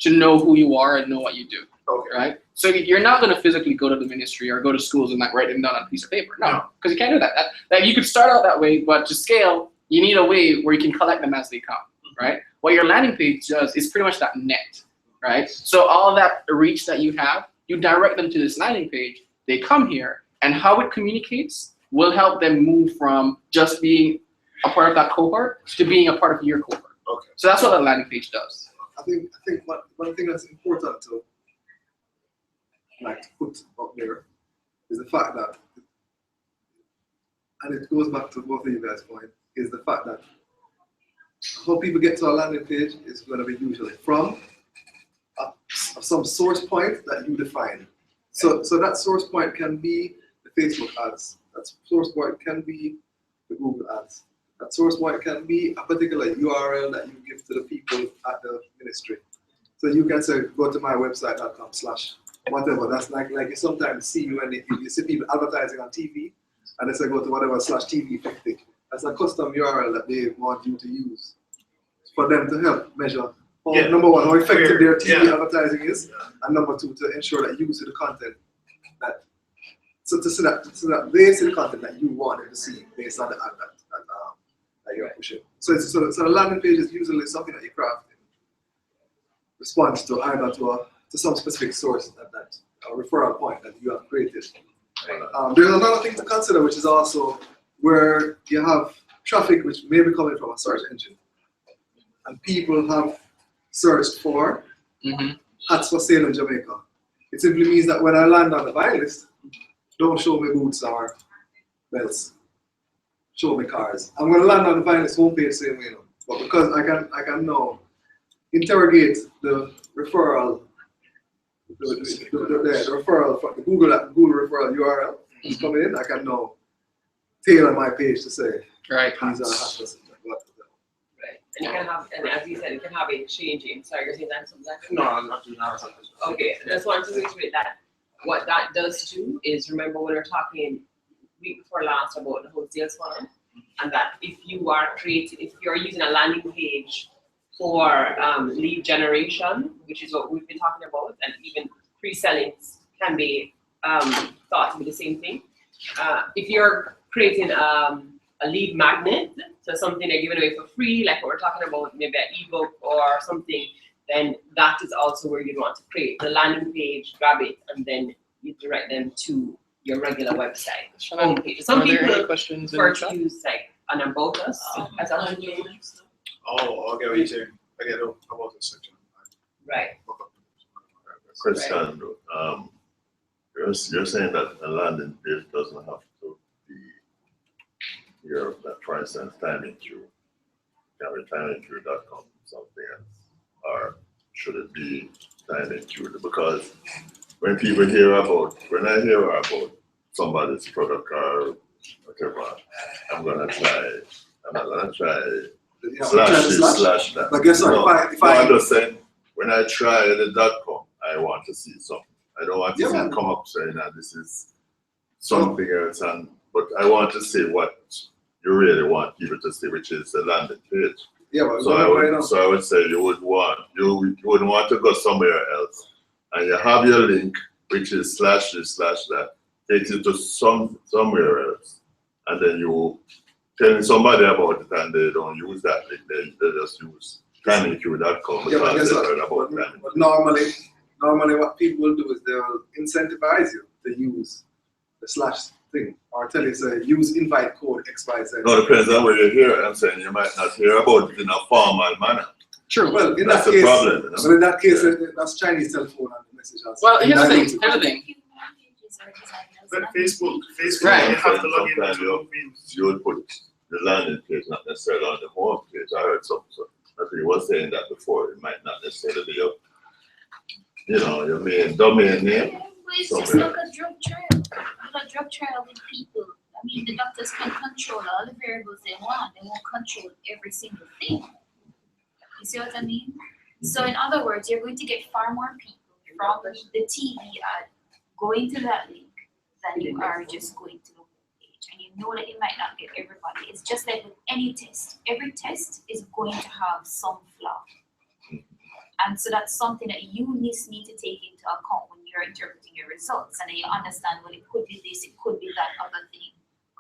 to know who you are and know what you do, Okay. right? So you're not going to physically go to the ministry or go to schools and like write them down on a piece of paper, no, because you can't do that. Like you could start out that way, but to scale, you need a way where you can collect them as they come, right? What your landing page does is pretty much that net, right? So all that reach that you have, you direct them to this landing page, they come here, and how it communicates will help them move from just being a part of that cohort to being a part of your cohort. Okay. So that's what that landing page does. I think one thing that's important to put up there is the fact that, and it goes back to both of you guys' point, is the fact that how people get to a landing page is going to be usually from some source point that you define. So that source point can be the Facebook ads. That source point can be the Google ads. That source point can be a particular URL that you give to the people at the ministry. So you can say, go to my website.com/whatever. That's like you sometimes see when you see people advertising on TV, and they say go to whatever /TV50. That's a custom URL that they want you to use for them to help measure, number one, how effective their TV advertising is, and number two, to ensure that you see the content so that they see the content that you want them to see based on the ad that you're pushing. So the landing page is usually something that you craft in response to either to some specific source that a referral point that you have created. There's another thing to consider, which is also where you have traffic which may be coming from a search engine, and people have searched for hats for sale in Jamaica. It simply means that when I land on the buy list, don't show me boots or belts. Show me cars. I'm going to land on the buy list homepage same way now. But because I can now interrogate the referral, the referral from the Google referral URL is coming in, I can now tailor my page to say, right, these are hats for sale. Right. And you can have, and as you said, you can have it changing. Sorry, you're saying that something? No, I'm not doing that. Okay, I just wanted to reiterate that. What that does too is, remember when we were talking week before last about the whole sales funnel, and that if you're using a landing page for lead generation, which is what we've been talking about, and even pre-selling can be thought to be the same thing. If you're creating a lead magnet, so something they're giving away for free, like what we're talking about, maybe an ebook or something, then that is also where you'd want to create the landing page, grab it, and then you direct them to your regular website homepage. Some people prefer to use like an about us as a homepage. Oh, okay, what you're saying. I get about this section. Right. Question, you're saying that a landing page doesn't have to be your, for instance, timing through, timingthrough.com, something else, or should it be timing through? Because when I hear about somebody's product or whatever, I'm not gonna try slash that. But guess what? If I I'm just saying, when I try the .com, I want to see something. I don't want to see it come up saying that this is something else, but I want to see what you really want people to see, which is the landing page. Yeah, but so I would say you wouldn't want to go somewhere else, and you have your link, which is /this/that, takes you to somewhere else, and then you telling somebody about it, and they don't use that link. They just use timingthrough.com because they heard about that. But normally what people will do is they will incentivize you to use the / thing, or tell you, say, use invite code XYZ. No, it depends on where you hear it. I'm saying you might not hear about it in a formal manner. True. Well, in that's that the case, problem. You know? but in that case, that's Chinese telephone and the message. Well, here's the thing. Landing pages are designed But Facebook, Right. you have to log in Sometimes to move in. you would put the landing page, not necessarily on the home page. I heard something, so he was saying that before. It might not necessarily be your, your main domain name. Yeah, but it's just like a drug trial. Like a drug trial with people. I mean, the doctors can control all the variables they want. They won't control every single thing. You see what I mean? So in other words, you're going to get far more people from the TV ad going to that link than you are just going to the homepage. And you know that it might not get everybody. It's just like with any test. Every test is going to have some flaw. And so that's something that you need to take into account when you're interpreting your results. And then you understand, well, it could be this, it could be that other thing,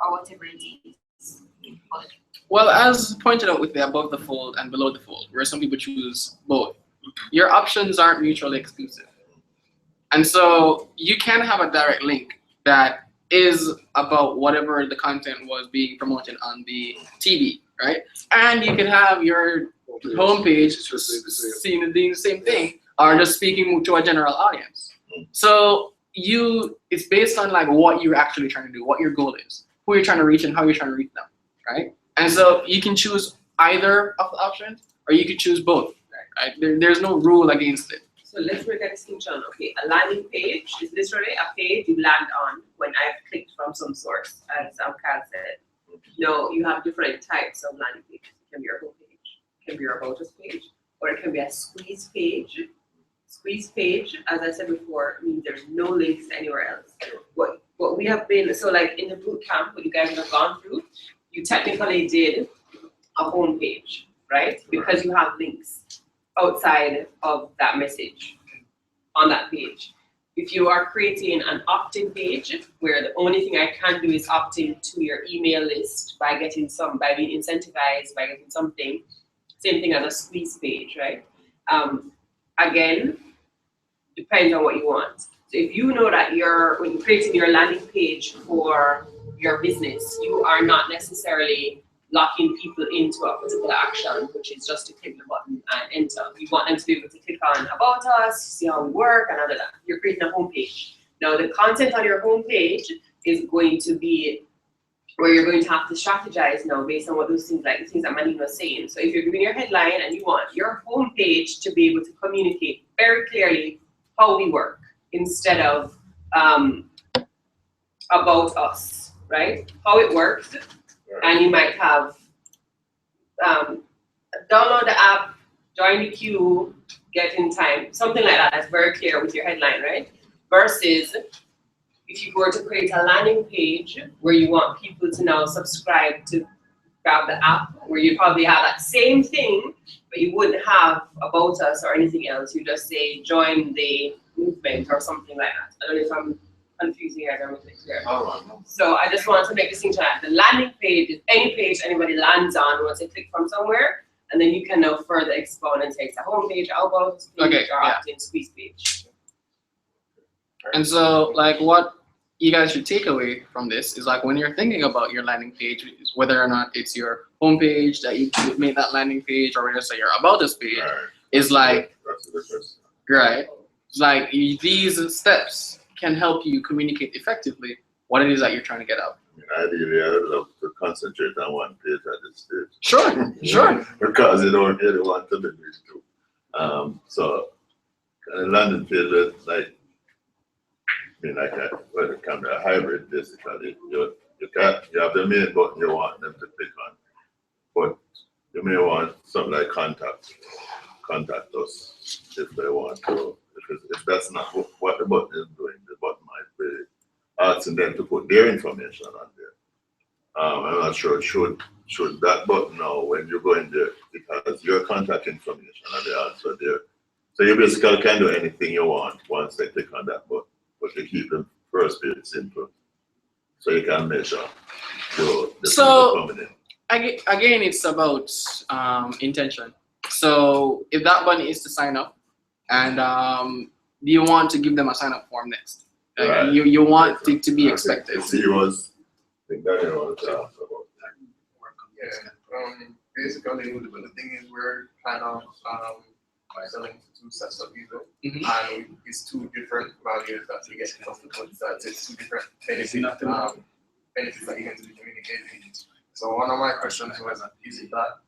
or whatever it is. But Well, as pointed out with the above the fold and below the fold, where some people choose both, your options aren't mutually exclusive. And so you can have a direct link that is about whatever the content was being promoted on the TV, right? And you can have your homepage seeing the same thing, or just speaking to a general audience. So it's based on like what you're actually trying to do, what your goal is, who you're trying to reach, and how you're trying to reach them, right? And so you can choose either of the options, or you could choose both, right? There's no rule against it. So let's make a distinction. Okay, a landing page is literally a page you land on when I've clicked from some source, as Kyle said. No, you have different types of landing pages. It can be your home page, it can be your about us page, or it can be a squeeze page. Squeeze page, as I said before, means there's no links anywhere else. What we have been, so like in the boot camp, what you guys have gone through, you technically did a home page, right? Because you have links outside of that message on that page. If you are creating an opt-in page where the only thing I can do is opt in to your email list by being incentivized, by getting something, same thing as a squeeze page, right? Again, depends on what you want. So if you know that when you're creating your landing page for your business, you are not necessarily locking people into a particular action, which is just to click the button and enter. You want them to be able to click on About Us, see how we work, and all of that. You're creating a homepage. Now, the content on your homepage is going to be where you're going to have to strategize now based on what those things, like the things that Manine was saying. So if you're giving your headline and you want your homepage to be able to communicate very clearly how we work instead of about us, right? How it works. And you might have download the app, join the queue, get in time, something like that. That's very clear with your headline, right? Versus if you were to create a landing page where you want people to now subscribe to grab the app, where you probably have that same thing, but you wouldn't have About Us or anything else. You just say join the movement or something like that. I don't know if I'm confusing you guys or making it clear. So I just want to make this distinction that the landing page is any page anybody lands on once they click from somewhere, and then you can now further expound and say it's a home page, About Us page, or opt-in squeeze page. And so, like, what you guys should take away from this is, like, when you're thinking about your landing page, whether or not it's your homepage that you made that landing page, or whether it's your About Us page, is like, right? It's like these steps can help you communicate effectively what it is that you're trying to get out. Ideally, I would love to concentrate on one page at this stage. Sure. Because you don't really want to be these two. So, a landing page is like, it can be a hybrid basically. You have the main button you want them to click on, but you may want something like contact us if they want to. If that's not what the button is doing, the button might be asking them to put their information on there. I'm not sure, should that button now, when you go in there, it has your contact information and the answer there. So you basically can do anything you want once they click on that button, but you keep the first page simple. So you can measure the people coming in. Again, it's about intention. So if that button is to sign up, and you want to give them a sign up form next. Right. You want it to be expected. He was, I think that was about that. Yeah, basically, the thing is we're kind of selling to two sets of people, Mhm. and it's two different values that we get off the board. So it's two different benefits that you get to be communicating. So one of my questions was, is it that,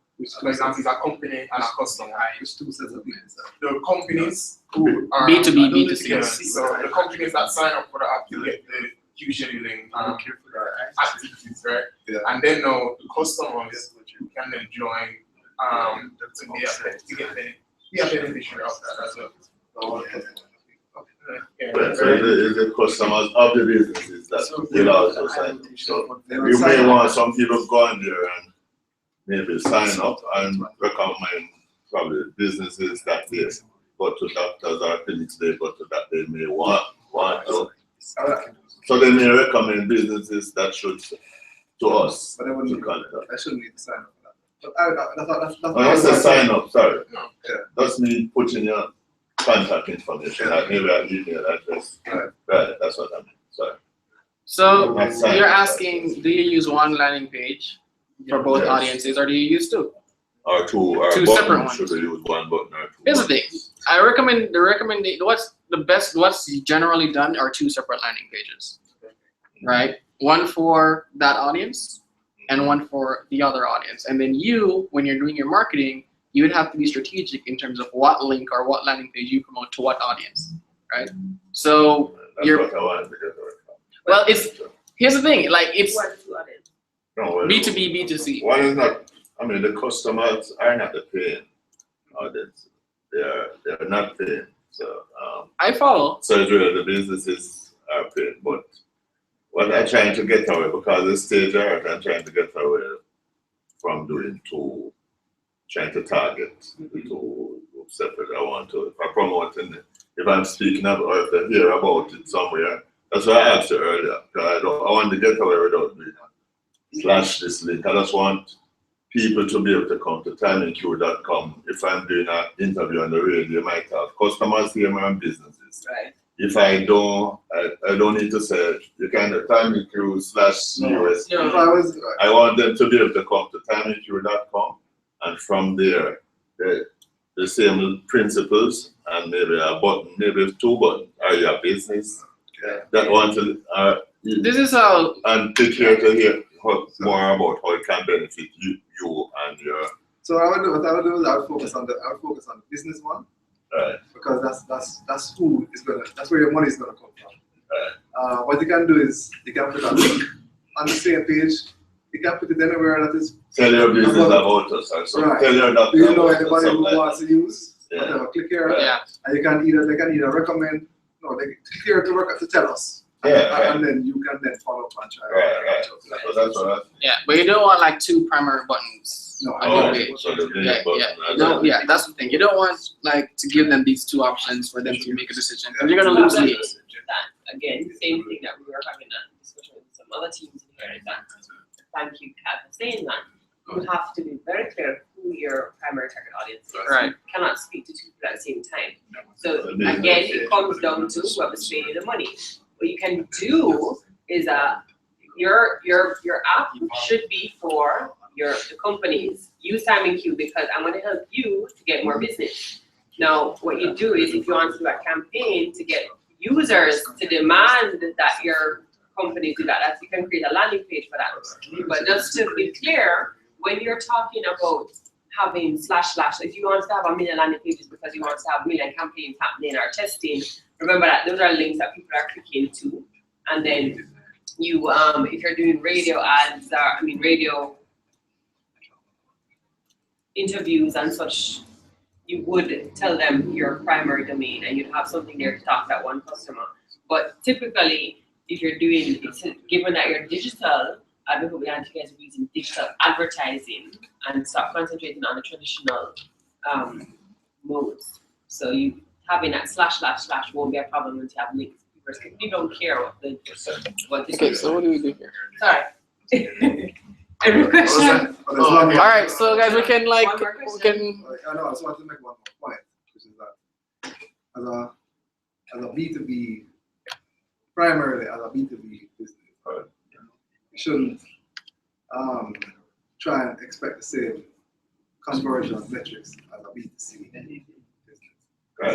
for example, is a company and a customer, Which two sets of people? the companies who are B2B, B2C. Yeah, so the companies that sign up for the app, you get the queue scheduling activities, right? Yeah. And then now the customers can then join to be a beneficiary of that as well. Yeah. Right, so the customers of the businesses that will also sign up. So you may want some people go on there and maybe sign up and recommend probably businesses that they go to doctors or clinics they go to that they may want to. So they may recommend businesses that should to us But I wouldn't to contact. I shouldn't need to sign up for that. But When I say sign up, sorry. No. Yeah. That's me putting your contact information, like maybe an email address. Right, that's what I mean, sorry. So Not sign you're up. asking, do you use one landing page for both Yes. audiences, or do you use two? Or two, or Two button, separate ones. should we use one button or two? Here's the thing. buttons? I recommend what's generally done are two separate landing pages, right? One for that audience and one for the other audience. And then you, when you're doing your marketing, you would have to be strategic in terms of what link or what landing page you promote to what audience, right? So That's you're, what I wanted to get right. well, here's the thing, like it's One, two audience. No, well, B2B, B2C. one is not, I mean, the customers are not the paying audience. They're not paying, so, I follow. so it's really the businesses are paying, but what I'm trying to get away, because the stage I'm trying to get away from doing two, trying to target the two separate. I want to, if I promote it, if I'm speaking about, or if they hear about it somewhere, that's why I asked you earlier, because I want to get away without doing that. Slash this link, I just want people to be able to come to timingq.com. If I'm doing an interview on the radio, you might have customers here and businesses. Right. If I don't need to say you can timingq/US. If I was I want them to be able to come to timingq.com, and from there, the same principles and maybe a button, maybe two buttons. Are you a business that want to This is how and click here to hear more about how it can benefit you and your what I would do is I would focus on the business one. Right. Because that's where your money is gonna come from. What you can do is you can put a link on the same page. You can put it anywhere that is. Tell your business about us or something. Right. Tell your doctor. Do you know about us or anybody something who like wants to use? Yeah. Whatever, click here. yeah. And they can either recommend. No, they click here to tell us. Yeah, right. And then you can then follow up and try. Right. So that's what Yeah, but you don't want like two primary buttons No, on I your want. page. So the big Yeah, button. yeah. No, yeah, that's the thing. You don't want like to give them these two options for them to make a decision, because you're gonna lose leads. That again, same thing that we were having a discussion with some other teams in here, is that thank you, Kat, for saying that. You have to be very clear who your primary target audience is. Right. You cannot speak to two people at the same time. So again, it comes down to whoever's paying the money. What you can do is your app should be for the companies. Use TimingQ because I'm going to help you to get more business. Now, what you do is if you want to do a campaign to get users to demand that your company do that, you can create a landing page for that. But just to be clear, when you're talking about having // if you want to have 1 million landing pages because you want to have 1 million campaigns happening or testing, remember that those are links that people are clicking to. And then you, if you're doing radio ads, radio interviews and such, you would tell them your primary domain and you'd have something there to talk to that one customer. But typically, if you're doing, given that you're digital, I would want you guys using digital advertising and start concentrating on the traditional modes. So you having that / won't be a problem once you have links. People don't care what the Okay, so what do we do here? Sorry. Every question. All right, so guys, we can like One more we question. can. I know. I just want to make one more point, which is that as a B2B, primarily as a B2B business, you shouldn't try and expect the same conversion metrics as a B2C business.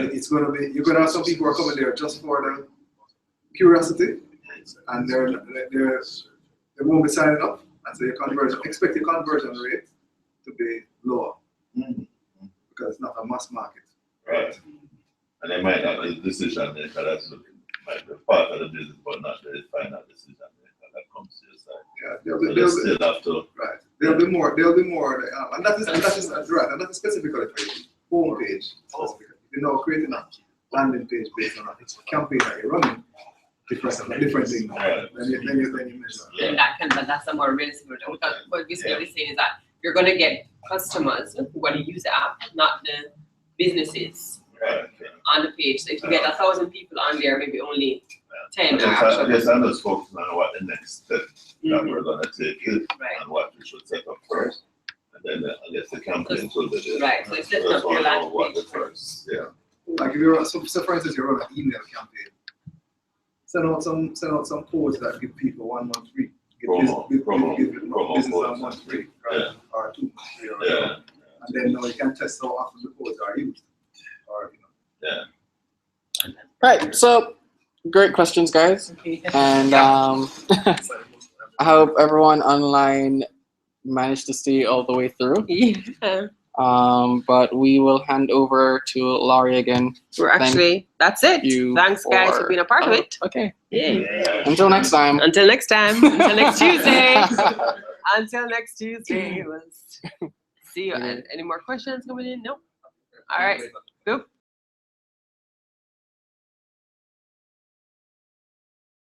It's gonna be, you're gonna have some people who are coming there just for the curiosity, and they won't be signing up, and so your conversion, expect your conversion rate to be lower because it's not a mass market. Right. And they might not be the decision maker that's looking, might be part of the business, but not the final decision maker that comes to your side. Yeah, So they still have to. right. There'll be more, and that is right, and that is specifically for your homepage. You know, creating a landing page based on a campaign that you're running, different thing. Right. Then you measure. And that's a more realistic version. Because what we're saying is that you're going to get customers who are going to use the app, not the businesses Right. on the page. So if you get 1,000 people on there, maybe only 10 are I actually. guess I'm just focusing on what the next step that we're gonna take is, Right. and what we should set up first. And then I guess the campaign will be there. Right, so it's setting Just up your wanna know landing what the page first, yeah. Like if you're so for instance, you run an email campaign, send out some codes that give people 1 month free. Give business a month free, right? Or 2 months free, or Yeah. and then now you can test how often the codes are used, or Right. So great questions, guys. And I hope everyone online managed to stay all the way through. Yeah. But we will hand over to Laurie again. We're actually, that's it. you Thanks, guys, for being a part of it. Okay. Yeah. Until next time. Until next time. Until next Tuesday. Until next Tuesday. We'll see you. And any more questions coming in? Nope. All right.